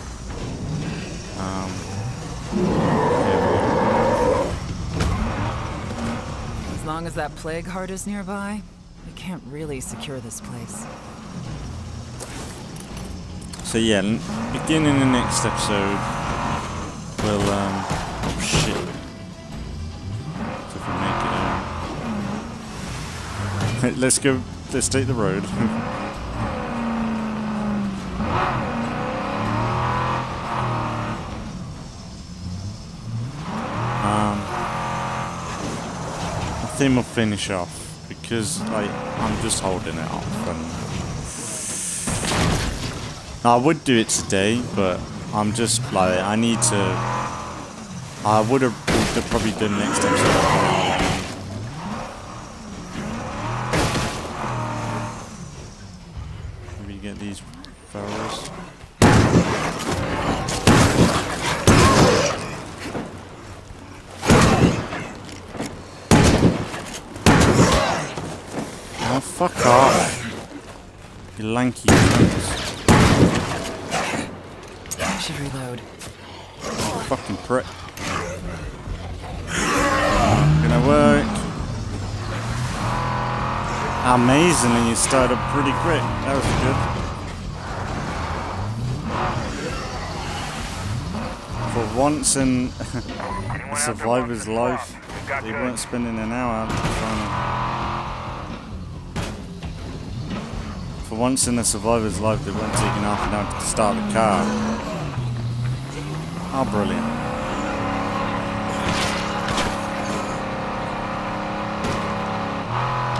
As long as that plague heart is nearby, We can't really secure this place. So yeah, beginning in the next episode, we'll oh shit. So if we make it let's go. Let's take the road. I think we'll finish off because like I'm just holding it off, and I would do it today, but I'm just like I need to. I would have probably done next episode. Maybe get these ferals. Oh, fuck off. You lanky cunts. I should reload. Fucking prick. Gonna work. Amazingly, you started pretty quick. That was good. For once in a survivor's life, they weren't spending an hour trying to... For once in a survivor's life, they weren't taking half an hour to start the car. Oh, brilliant.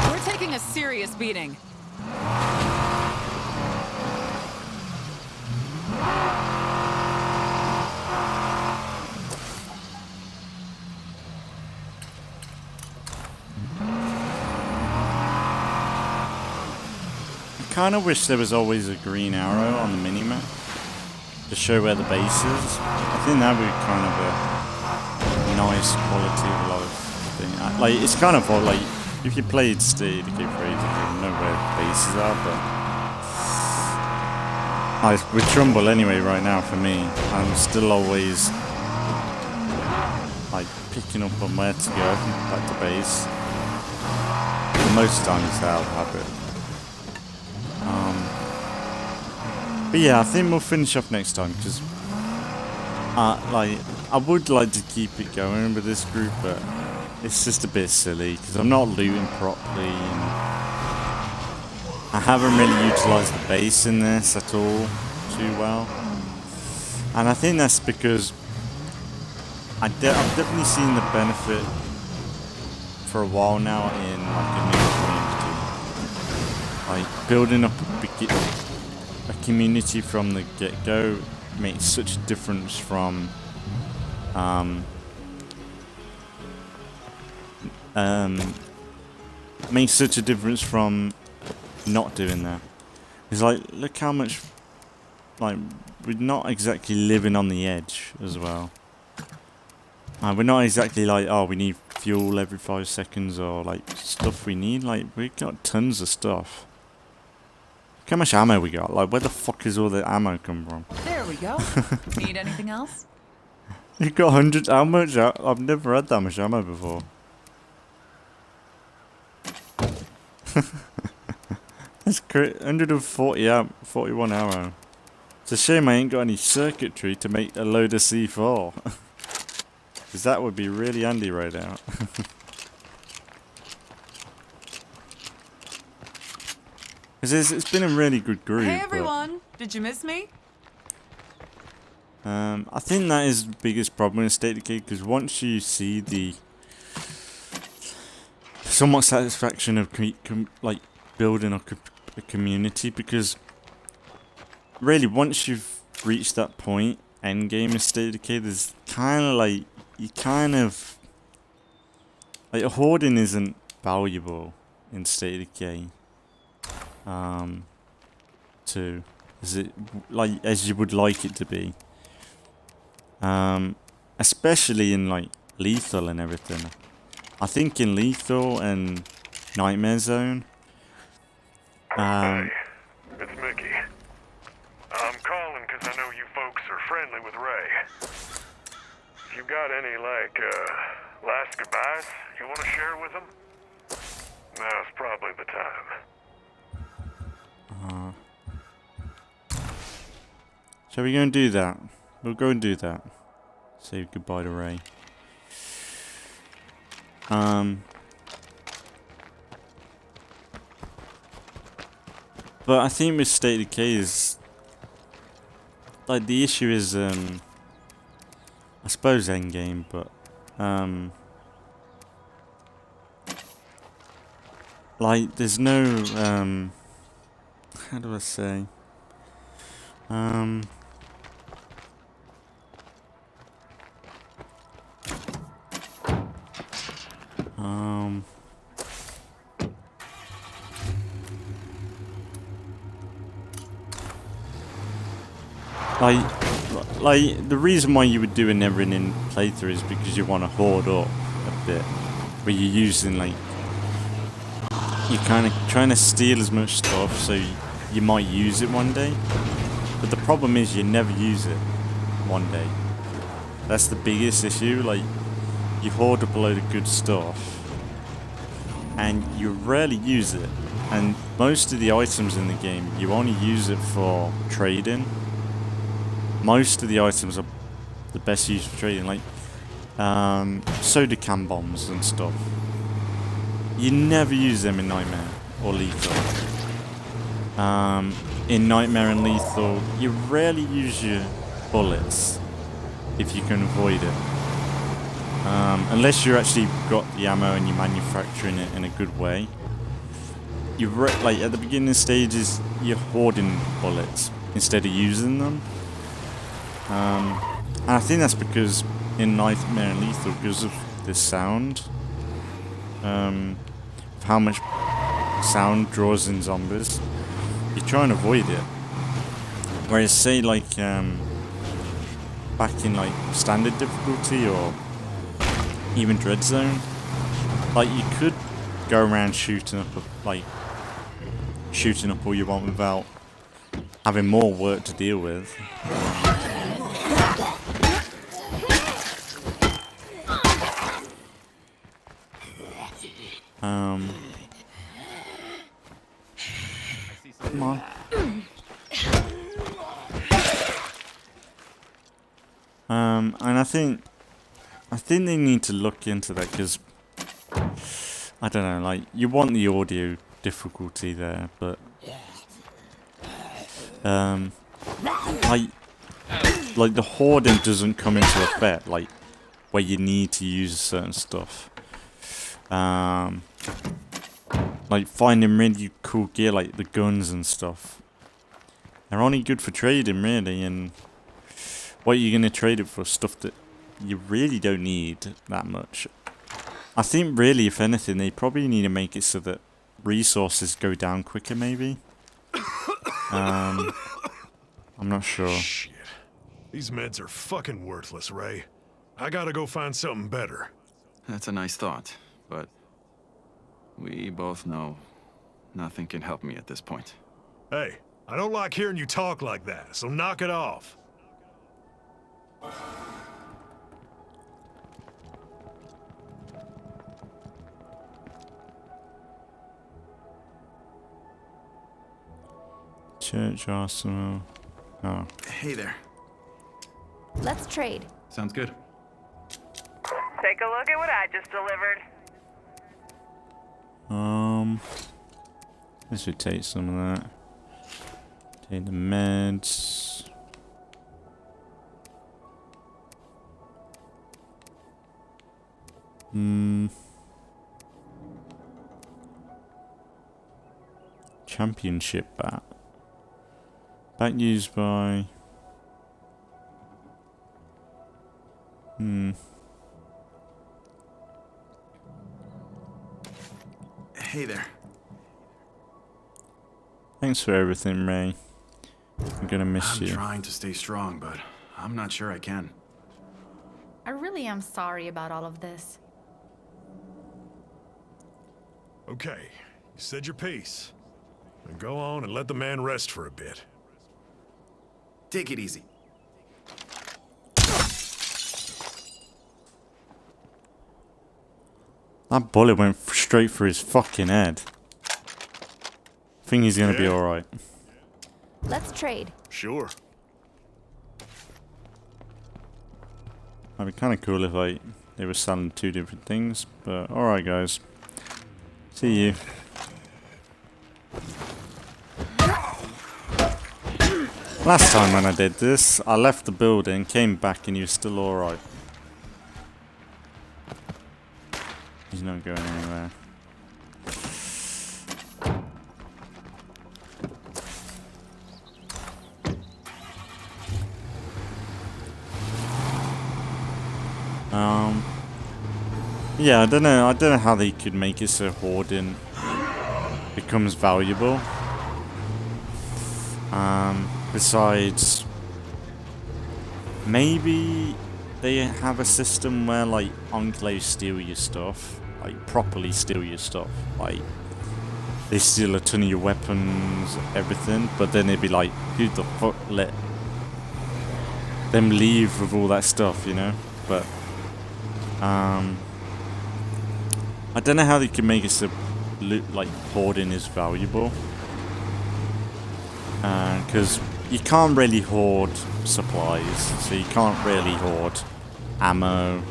We're taking a serious beating. I kind of wish there was always a green arrow on the minimap to show where the base is. I think that would be kind of a nice quality of life thing. Like, it's kind of like, if you played Decay for ages, you know where bases are, but with Trumball anyway right now for me, I'm still always like picking up on where to go back to base. But most of the time it's out of habit. But yeah, I think we'll finish off next time because like I would like to keep it going with this group, but it's just a bit silly because I'm not looting properly and I haven't really utilised the base in this at all too well. And I think that's because I've definitely seen the benefit for a while now in like a new community. Like building up a community from the get-go makes such a difference from makes such a difference from not doing that. It's like, look how much, like, we're not exactly living on the edge as well. We're not exactly like, oh, we need fuel every 5 seconds or like stuff we need. Like, we've got tons of stuff. Look how much ammo we got. Like, where the fuck is all the ammo come from? There we go. Need anything else? You got hundreds. How much? I've never had that much ammo before. That's crazy. 141 ammo. It's a shame I ain't got any circuitry to make a load of C4. Because that would be really handy right now. Because it's been a really good group. Hey everyone! Did you miss me? I think that is the biggest problem in State of Decay, because once you see the somewhat satisfaction of like building a community, because really once you've reached that point, end game in State of Decay, there's kind of like hoarding isn't valuable in State of Decay. As you would like it to be. Especially in like Lethal and everything. I think in Lethal and Nightmare Zone. Hey, it's Mickey. I'm calling because I know you folks are friendly with Ray. If you've got any, like, last goodbyes you want to share with him, Now's probably the time. Shall we go and do that? We'll go and do that. Say goodbye to Ray. But I think with State of Decay is like the issue is I suppose endgame, but like there's no how do I say like the reason why you would do a never-ending playthrough is because you want to hoard up a bit, where you're using like you're kind of trying to steal as much stuff so you might use it one day, but the problem is you never use it one day. That's the biggest issue. Like you hoard up a load of good stuff and you rarely use it, and most of the items in the game you only use it for trading. Most of the items are the best used for trading, like soda can bombs and stuff. You never use them in Nightmare or Lethal. In Nightmare and Lethal, you rarely use your bullets if you can avoid it. Unless you actually got the ammo and you're manufacturing it in a good way. Like at the beginning stages, you're hoarding bullets instead of using them. And I think that's because in Nightmare and Lethal, because of the sound, of how much sound draws in zombies, you try and avoid it. Whereas say like back in like standard difficulty or even Dread Zone, like you could go around shooting up all you want without having more work to deal with. Come on. And I think they need to look into that, because I don't know, like you want the audio difficulty there, but like the hoarding doesn't come into effect, like where you need to use certain stuff. Like finding really cool gear, like the guns and stuff. They're only good for trading, really, and what are you going to trade it for? Stuff that you really don't need that much. I think really, if anything, they probably need to make it so that resources go down quicker, maybe. I'm not sure. Shit. These meds are fucking worthless, Ray. I gotta go find something better. That's a nice thought, but we both know nothing can help me at this point. Hey, I don't like hearing you talk like that, so knock it off. Church arsenal. Oh. Hey there. Let's trade. Sounds good. Take a look at what I just delivered. This should take some of that. Take the meds. Championship bat. Bat used by... Hey there. Thanks for everything, Ray. I'm gonna miss you. I'm trying to stay strong, but I'm not sure I can. I really am sorry about all of this. Okay, you said your piece. Then go on and let the man rest for a bit. Take it easy. That bullet went straight through his fucking head. I think he's gonna be alright. Let's trade. Sure. That'd be kind of cool if they were selling two different things, but alright guys. See you. Last time when I did this, I left the building, came back and he was still alright. He's not going anywhere. Yeah, I don't know how they could make it so hoarding becomes valuable. Besides, maybe they have a system where like enclaves steal your stuff, like properly steal your stuff, like they steal a ton of your weapons, everything, but then they'd be like, who the fuck let them leave with all that stuff, you know? But I don't know how they can make it so like hoarding is valuable, because you can't really hoard supplies, so you can't really hoard ammo,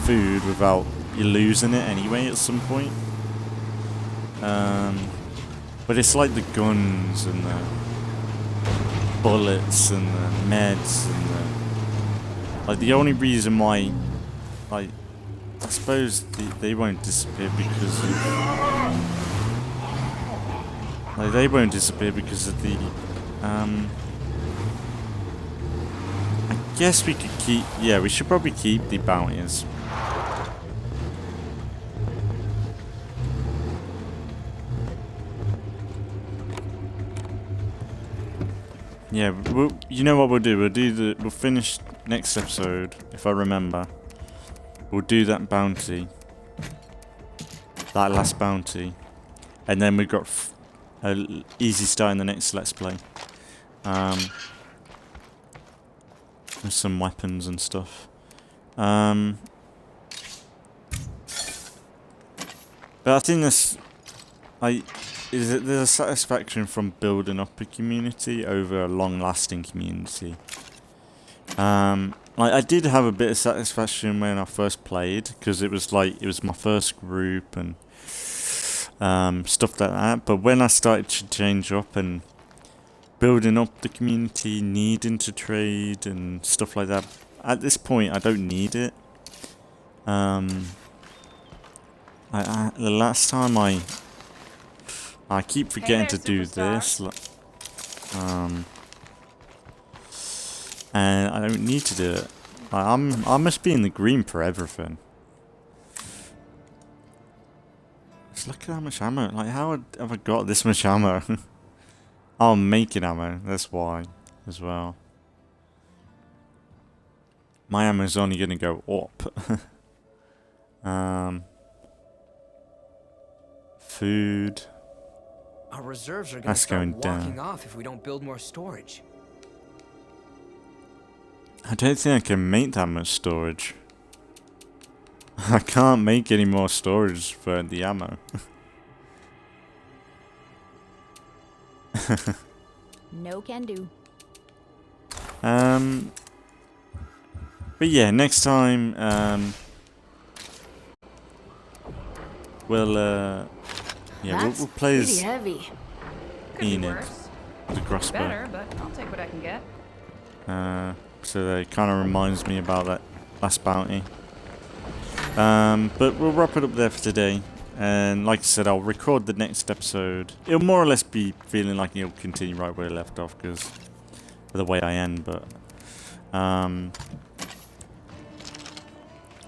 food without you losing it anyway at some point. But it's like the guns and the bullets and the meds and the only reason why, like, I suppose they won't disappear because of, they won't disappear because of the I guess we could keep, yeah, we should probably keep the bounties. Yeah, you know what we'll do? We'll finish next episode, if I remember. We'll do that bounty. That last bounty. And then we've got an easy start in the next Let's Play. With some weapons and stuff. But I think there's a satisfaction from building up a community over a long-lasting community. Like, I did have a bit of satisfaction when I first played, because it was my first group and stuff like that. But when I started to change up and building up the community, needing to trade and stuff like that, at this point I don't need it. The last time I keep forgetting to do this. And I don't need to do it. I must be in the green for everything. Just look at how much ammo. Like, how have I got this much ammo? Oh, I'm making ammo. That's why, as well. My ammo's only going to go up. Food. Our reserves are going to That's start going walking down. off if we don't build more storage. I don't think I can make that much storage. I can't make any more storage for the ammo. No can do. But yeah, next time we'll we'll play Pretty as heavy. Could be Enid, worse. the crossbow. Better, but I'll take what I can get. So that kind of reminds me about that last bounty. But we'll wrap it up there for today. And like I said, I'll record the next episode. It'll more or less be feeling like it'll continue right where it left off because of the way I end. But I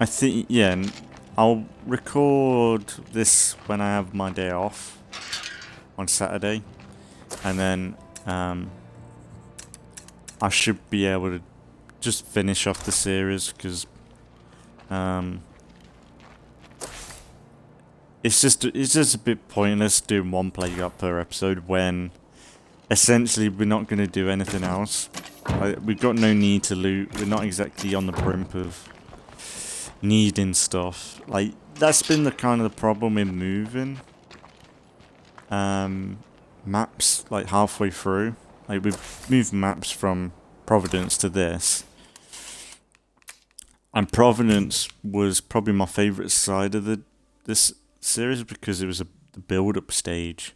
think, yeah, I'll record this when I have my day off on Saturday. And then I should be able to just finish off the series because it's just a bit pointless doing one playground per episode when essentially we're not going to do anything else. We've got no need to loot. We're not exactly on the brink of needing stuff. Like, that's been the kind of the problem with moving maps, like halfway through. Like, we've moved maps from Providence to this, and Providence was probably my favourite side of this series because it was the build-up stage,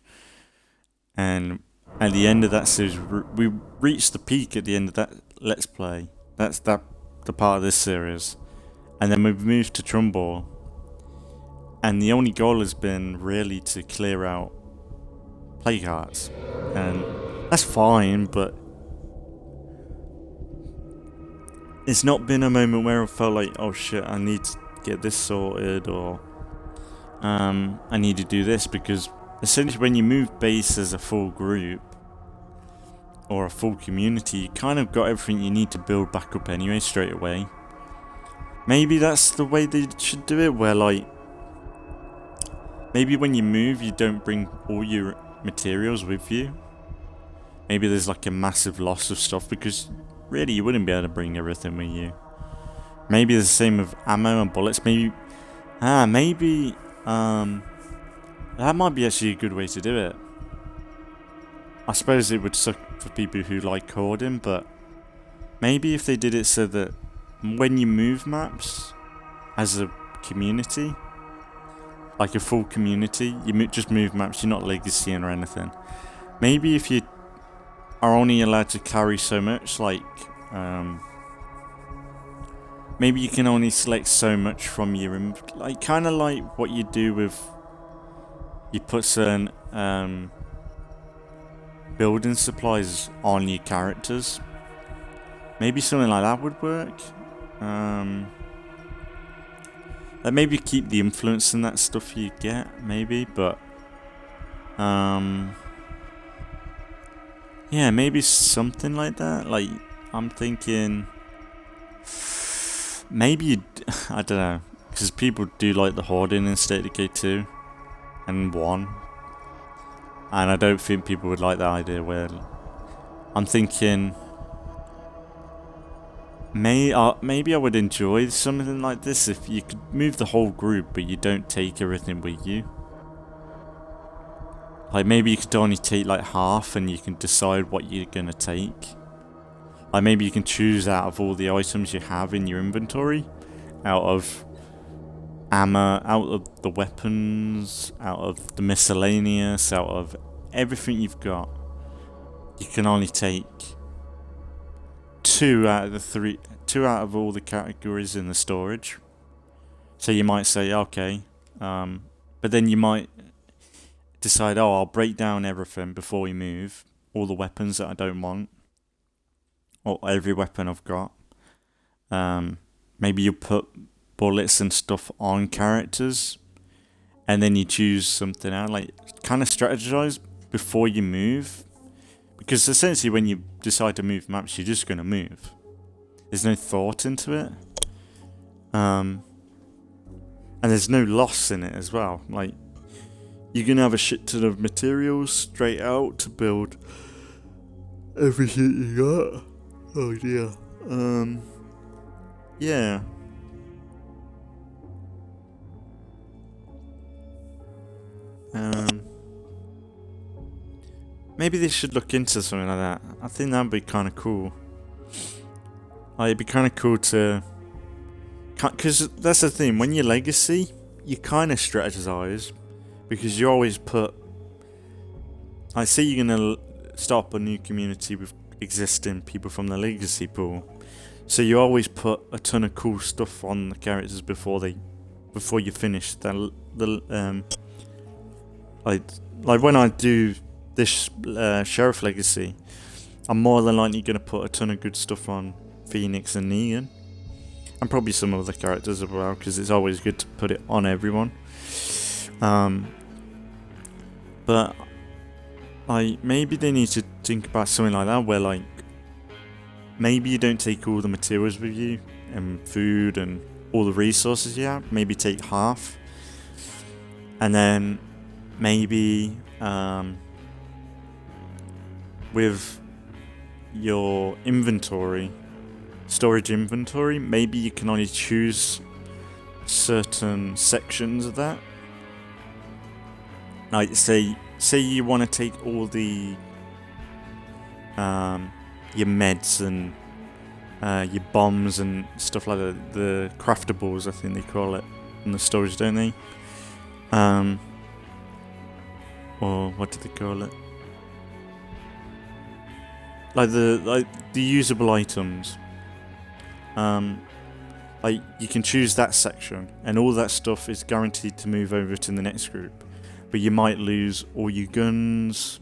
and at the end of that series, we reached the peak at the end of that Let's Play. That's the part of this series, and then we've moved to Trumball, and the only goal has been really to clear out play cards, and that's fine, but it's not been a moment where I felt like, oh shit, I need to get this sorted, or I need to do this, because essentially when you move base as a full group or a full community, you kind of got everything you need to build back up anyway straight away. Maybe that's the way they should do it, where like maybe when you move you don't bring all your materials with you. Maybe there's like a massive loss of stuff, because really you wouldn't be able to bring everything with you. Maybe the same with ammo and bullets. Maybe that might be actually a good way to do it. I suppose it would suck for people who like hoarding, but maybe if they did it so that when you move maps as a community, like a full community, you just move maps, you're not legacying or anything. Maybe if you are only allowed to carry so much, like maybe you can only select so much from your like kind of like what you do with, you put certain building supplies on your characters. Maybe something like that would work. Like maybe keep the influence in that stuff you get, maybe, but yeah, maybe something like that. Like, I'm thinking maybe you, I don't know, because people do like the hoarding in State of Decay 2 and 1, and I don't think people would like that idea. Where I'm thinking maybe I would enjoy something like this if you could move the whole group but you don't take everything with you. Like maybe you could only take like half and you can decide what you're gonna take. Like maybe you can choose out of all the items you have in your inventory, out of ammo, out of the weapons, out of the miscellaneous, out of everything you've got, you can only take two out of all the categories in the storage. So you might say, okay, but then you might decide, oh, I'll break down everything before we move, all the weapons that I don't want, or every weapon I've got. Maybe you put bullets and stuff on characters, and then you choose something out, like kind of strategize before you move. Because essentially when you decide to move maps, you're just going to move. There's no thought into it. And there's no loss in it as well. Like, you're going to have a shit ton of materials straight out to build everything you got. Oh dear. Yeah. Maybe they should look into something like that. I think that'd be kind of cool. Like, it'd be kind of cool to... Because that's the thing, when you're Legacy, you kind of strategize. Because you always put... I say you're going to start up a new community with existing people from the Legacy pool. So you always put a ton of cool stuff on the characters before you finish like when I do this Sheriff Legacy, I'm more than likely going to put a ton of good stuff on Phoenix and Negan, and probably some other characters as well, because it's always good to put it on everyone. But like, maybe they need to think about something like that, where like maybe you don't take all the materials with you and food and all the resources you have. Maybe take half, and then maybe with your inventory, storage inventory, maybe you can only choose certain sections of that. Like say you want to take all the your meds and your bombs and stuff like that, the craftables I think they call it in the storage, don't they? Or what do they call it? Like the usable items. Like you can choose that section, and all that stuff is guaranteed to move over to the next group. But you might lose all your guns,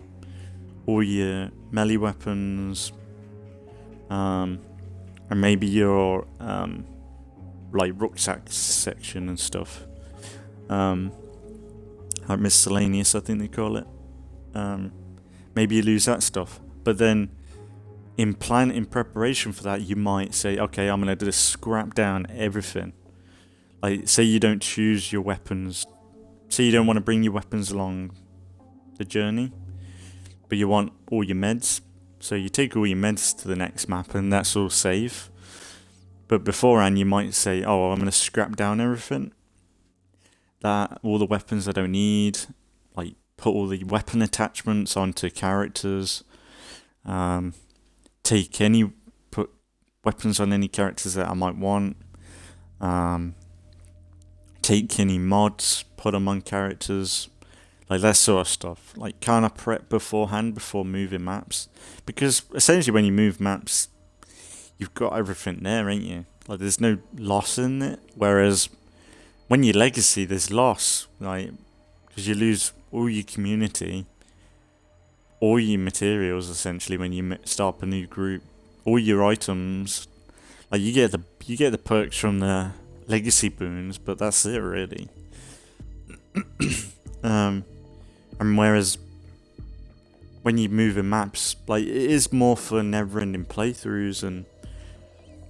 all your melee weapons, and maybe your like rucksack section and stuff. Like miscellaneous, I think they call it. Maybe you lose that stuff, but then in preparation for that, you might say, okay, I'm gonna just scrap down everything. Like, say you don't choose your weapons, say you don't want to bring your weapons along the journey, but you want all your meds. So you take all your meds to the next map, and that's all safe. But beforehand, you might say, oh, I'm gonna scrap down everything. That all the weapons I don't need, like put all the weapon attachments onto characters. Put weapons on any characters that I might want. Take any mods, put them on characters, like that sort of stuff. Like kind of prep beforehand before moving maps, because essentially when you move maps, you've got everything there, ain't you? Like there's no loss in it. Whereas when you legacy, there's loss, like because you lose all your community, all your materials essentially when you start up a new group, all your items. Like you get the perks from the legacy boons, but that's it really. And whereas when you move in maps, like it is more for never-ending playthroughs and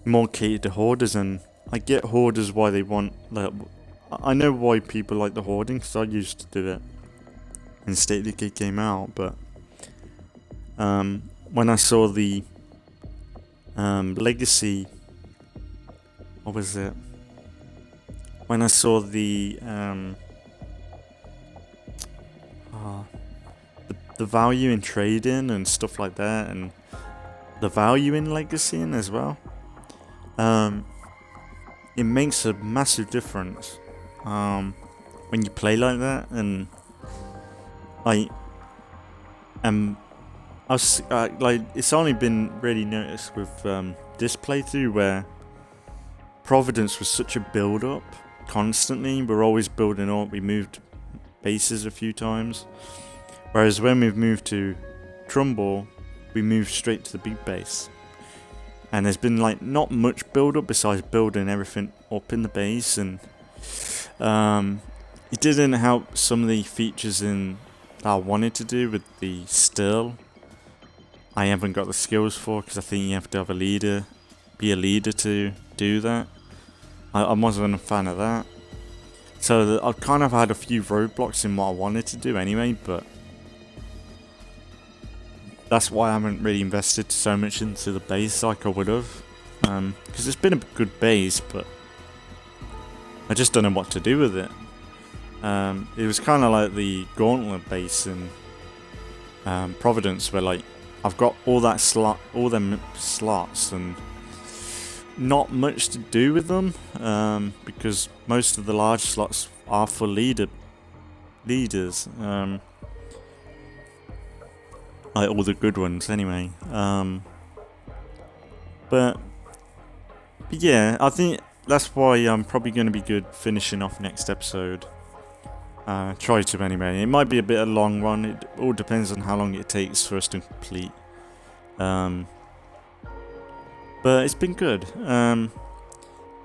more catered to hoarders, and I get hoarders why they want. Like, I know why people like the hoarding, because I used to do it when State of Decay came out, but when I saw the legacy, what was it? When I saw the value in trading and stuff like that, and the value in legacying as well, it makes a massive difference when you play like that. And like like it's only been really noticed with this playthrough where Providence was such a build up constantly. We're always building up. We moved bases a few times, whereas when we've moved to Trumball, we moved straight to the big base. And there's been like not much build up besides building everything up in the base, and it didn't help some of the features in that I wanted to do with the still. I haven't got the skills for, because I think you have to have be a leader to do that. I wasn't a fan of that. So I've kind of had a few roadblocks in what I wanted to do anyway, but that's why I haven't really invested so much into the base like I would have. Because it's been a good base, but I just don't know what to do with it. It was kind of like the Gauntlet base in Providence, where like I've got all them slots and not much to do with them, because most of the large slots are for leaders. Like all the good ones anyway. But yeah, I think that's why I'm probably going to be good finishing off next episode. Try to anyway. It might be a bit of a long one. It all depends on how long it takes for us to complete. But it's been good. Because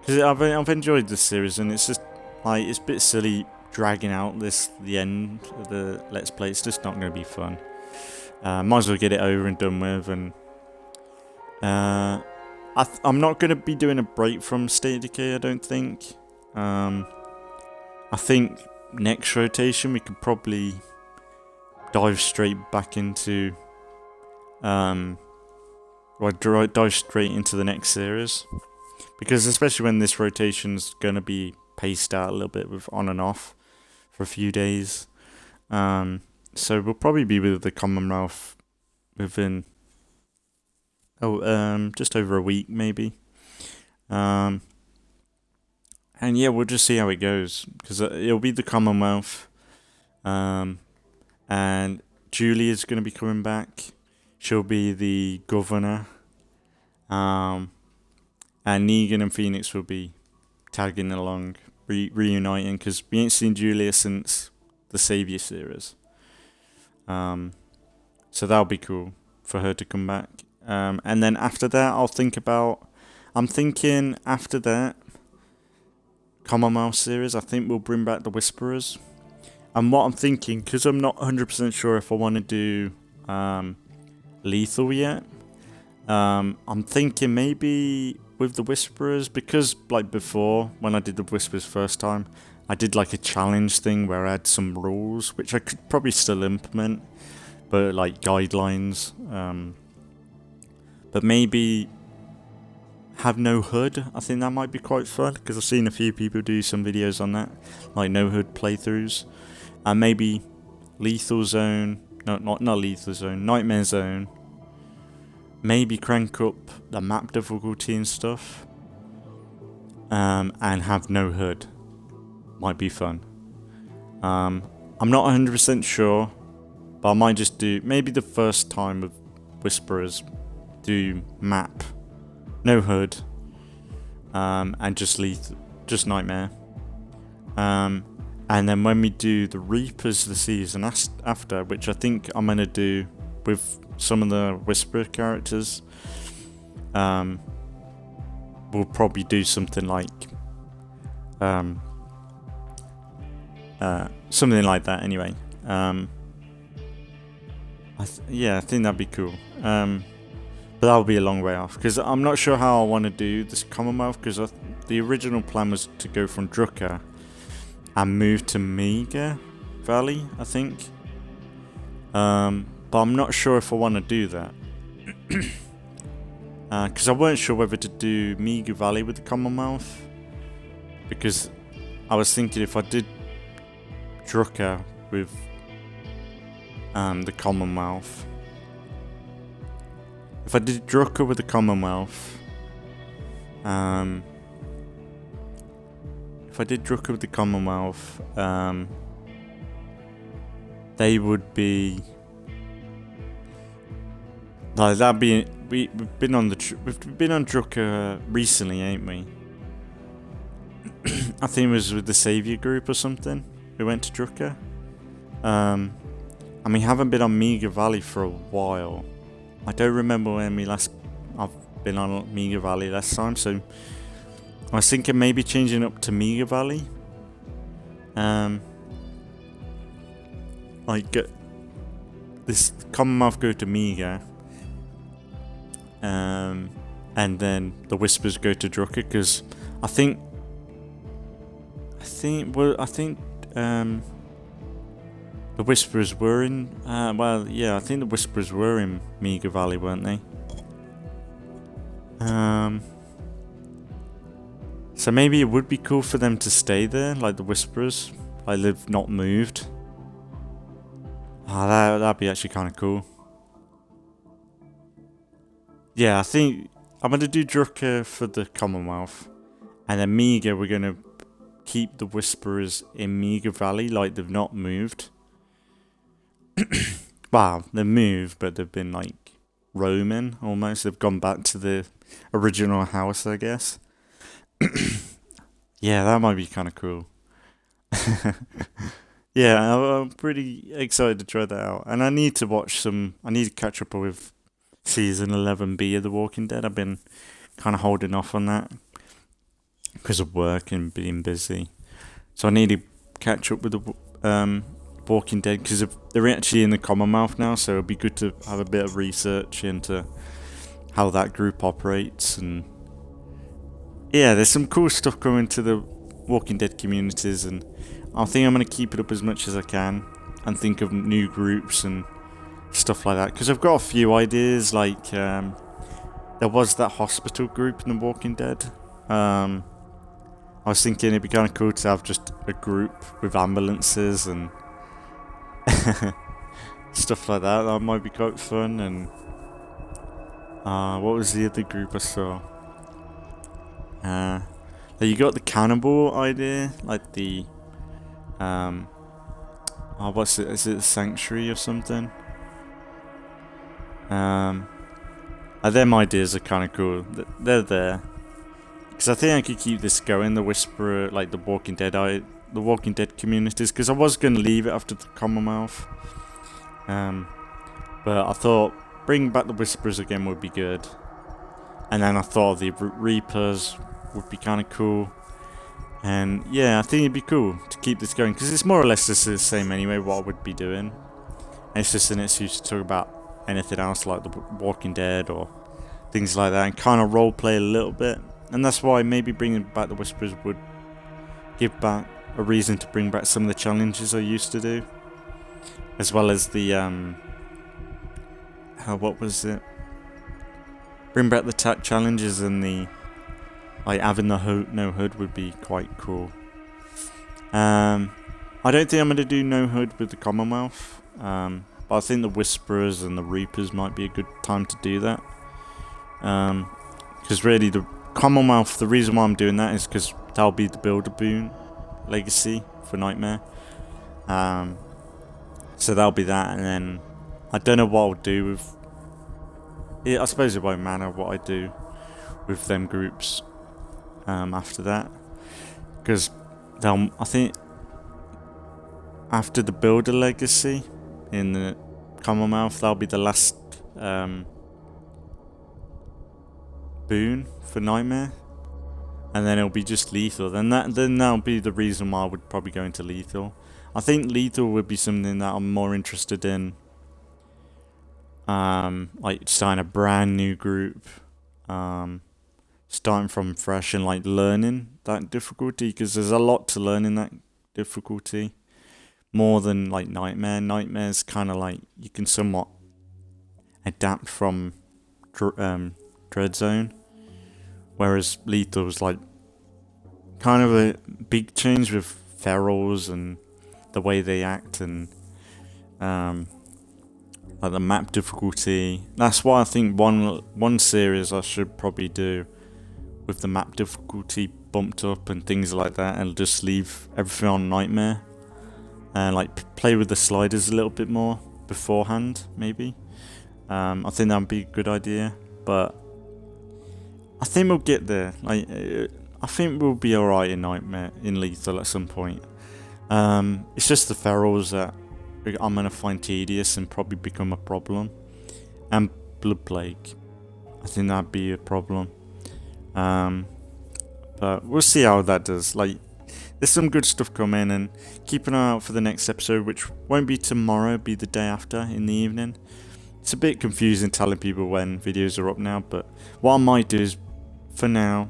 I've enjoyed this series, and it's just like it's a bit silly dragging out the end of the Let's Play. It's just not going to be fun. Might as well get it over and done with. And I'm not going to be doing a break from State of Decay, I don't think. I think next rotation we could probably dive straight back into dive straight into the next series, because especially when this rotation's going to be paced out a little bit with on and off for a few days. So we'll probably be with the Commonwealth within just over a week maybe. And yeah, we'll just see how it goes, because it'll be the Commonwealth, and Julia's going to be coming back. She'll be the governor, and Negan and Phoenix will be tagging along, reuniting, because we ain't seen Julia since the Savior series. So that'll be cool for her to come back. And then after that, I'm thinking after that Commonwealth series, I think we'll bring back the Whisperers. And what I'm thinking, because I'm not 100% sure if I want to do Lethal yet, I'm thinking maybe with the Whisperers, because like before, when I did the Whisperers first time, I did like a challenge thing where I had some rules, which I could probably still implement, but like guidelines. But maybe have no hood. I think that might be quite fun, because I've seen a few people do some videos on that, like no hood playthroughs. And maybe Lethal Zone, not Lethal Zone, Nightmare Zone. Maybe crank up the map difficulty and stuff. And have no hood. Might be fun. I'm not 100% sure, but I might just do, maybe the first time with Whisperers, do map, no hood, and just Nightmare. And then when we do the Reapers the season after, which I think I'm going to do with some of the Whisperer characters, we'll probably do something like something like that anyway. I think that'd be cool. But that'll be a long way off, because I'm not sure how I want to do this Commonwealth, because the original plan was to go from Drucker and move to Mega Valley, I think. But I'm not sure if I want to do that. Because I weren't sure whether to do Mega Valley with the Commonwealth, because I was thinking if I did Drucker with the Commonwealth, if I did Drucker with the Commonwealth, they would be like that'd be we've been on Drucker recently, ain't we? I think it was with the Savior group or something. We went to Drucker, and we haven't been on Mega Valley for a while. I don't remember when I've been on Mega Valley last time, so I was thinking maybe changing up to Mega Valley. Like get this Commonwealth go to Mega, and then the Whispers go to Drucker, because I think the Whisperers were in, I think the Whisperers were in Mega Valley, weren't they? So maybe it would be cool for them to stay there, like the Whisperers, like they've not moved. That'd be actually kind of cool. Yeah, I think I'm going to do Drucker for the Commonwealth, and then Mega, we're going to keep the Whisperers in Mega Valley, like they've not moved. Wow, they've moved, but they've been like roaming almost. They've gone back to the original house, I guess. Yeah, that might be kind of cool. Yeah, I'm pretty excited to try that out. And I need to catch up with season 11B of The Walking Dead. I've been kind of holding off on that because of work and being busy. So I need to catch up with the Walking Dead, because they're actually in the Commonwealth now, so it'd be good to have a bit of research into how that group operates. And yeah, there's some cool stuff going to the Walking Dead communities, and I think I'm going to keep it up as much as I can and think of new groups and stuff like that, because I've got a few ideas. Like there was that hospital group in The Walking Dead, I was thinking it'd be kind of cool to have just a group with ambulances and stuff like that. That might be quite fun. And what was the other group I saw? You got the cannibal idea, like the what's it? Is it the sanctuary or something? Them ideas are kind of cool. They're there. Because I think I could keep this going, the Whisperer, like the Walking Dead communities, because I was going to leave it after the Commonwealth. But I thought bringing back the Whisperers again would be good. And then I thought the Reapers would be kind of cool. And yeah, I think it'd be cool to keep this going, because it's more or less just the same anyway, what I would be doing. And it's just an excuse to talk about anything else, like the Walking Dead or things like that, and kind of roleplay a little bit. And that's why maybe bringing back the Whisperers would give back a reason to bring back some of the challenges I used to do. As well as the, what was it? Bring back the challenges, and the, like, having the no hood would be quite cool. I don't think I'm going to do no hood with the Commonwealth. But I think the Whisperers and the Reapers might be a good time to do that. Because really the Commonwealth, the reason why I'm doing that is because that'll be the Builder Boon legacy for Nightmare. So that'll be that, and then I don't know what I'll do with it. I suppose it won't matter what I do with them groups after that, because I think after the Builder legacy in the Commonwealth, that'll be the last boon for Nightmare, and then it'll be just lethal. Then that'll be the reason why I would probably go into lethal. I think lethal would be something that I'm more interested in, like starting a brand new group, starting from fresh and like learning that difficulty, because there's a lot to learn in that difficulty, more than like Nightmare. Nightmare's kind of like you can somewhat adapt from Dread Zone, whereas lethal's like kind of a big change with ferals and the way they act, and like the map difficulty. That's why I think one series I should probably do with the map difficulty bumped up and things like that, and just leave everything on Nightmare, and like play with the sliders a little bit more beforehand, maybe. I think that would be a good idea, but I think we'll get there. Like, I think we'll be alright in Nightmare, in lethal at some point. It's just the ferals that I'm gonna find tedious and probably become a problem, and Blood Plague. I think that'd be a problem. But we'll see how that does. Like, there's some good stuff coming, and keep an eye out for the next episode, which won't be tomorrow, be the day after in the evening. It's a bit confusing telling people when videos are up now, but what I might do is, for now,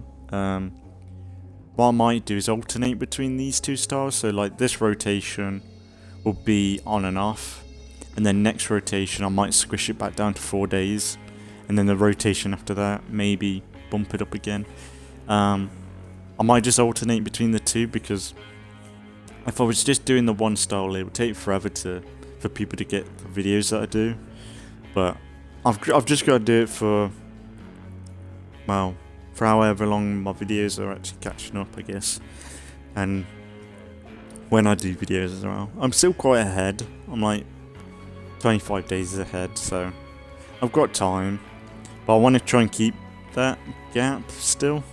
what I might do is alternate between these two styles. So like this rotation will be on and off, and then next rotation I might squish it back down to 4 days, and then the rotation after that maybe bump it up again. I might just alternate between the two, because if I was just doing the one style, it would take forever for people to get the videos that I do. But I've just got to do it for however long my videos are actually catching up, I guess. And when I do videos as well, I'm still quite ahead. I'm like 25 days ahead, so I've got time. But I want to try and keep that gap still.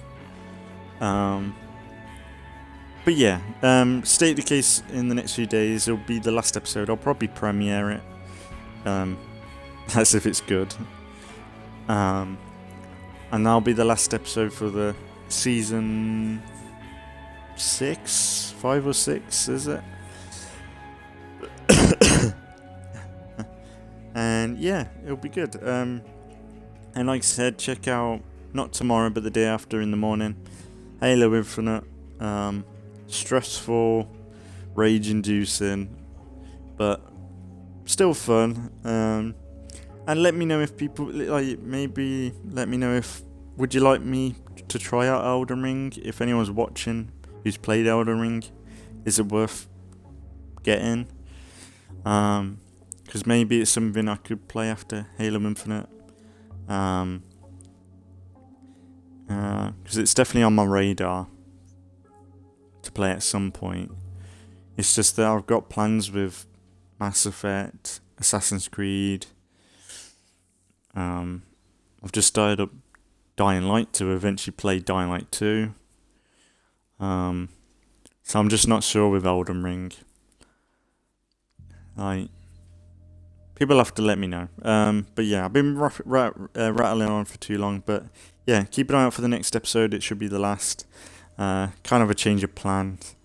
But yeah, State of the Case in the next few days. It'll be the last episode. I'll probably premiere it, as if it's good. And that'll be the last episode for the season 5 or 6, is it? And yeah, it'll be good. And like I said, check out, not tomorrow, but the day after in the morning, Halo Infinite. Stressful, rage-inducing, but still fun. And let me know if people, like, maybe let me know if, would you like me to try out Elden Ring? If anyone's watching, who's played Elden Ring, is it worth getting? Because maybe it's something I could play after Halo Infinite. Because it's definitely on my radar to play at some point. It's just that I've got plans with Mass Effect, Assassin's Creed. I've just started up Dying Light to eventually play Dying Light 2. So I'm just not sure with Elden Ring. Like, people have to let me know. But yeah, I've been rattling on for too long. But yeah, keep an eye out for the next episode. It should be the last. Kind of a change of plans.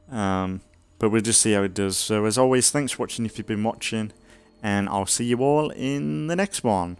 But we'll just see how it does. So as always, thanks for watching if you've been watching. And I'll see you all in the next one.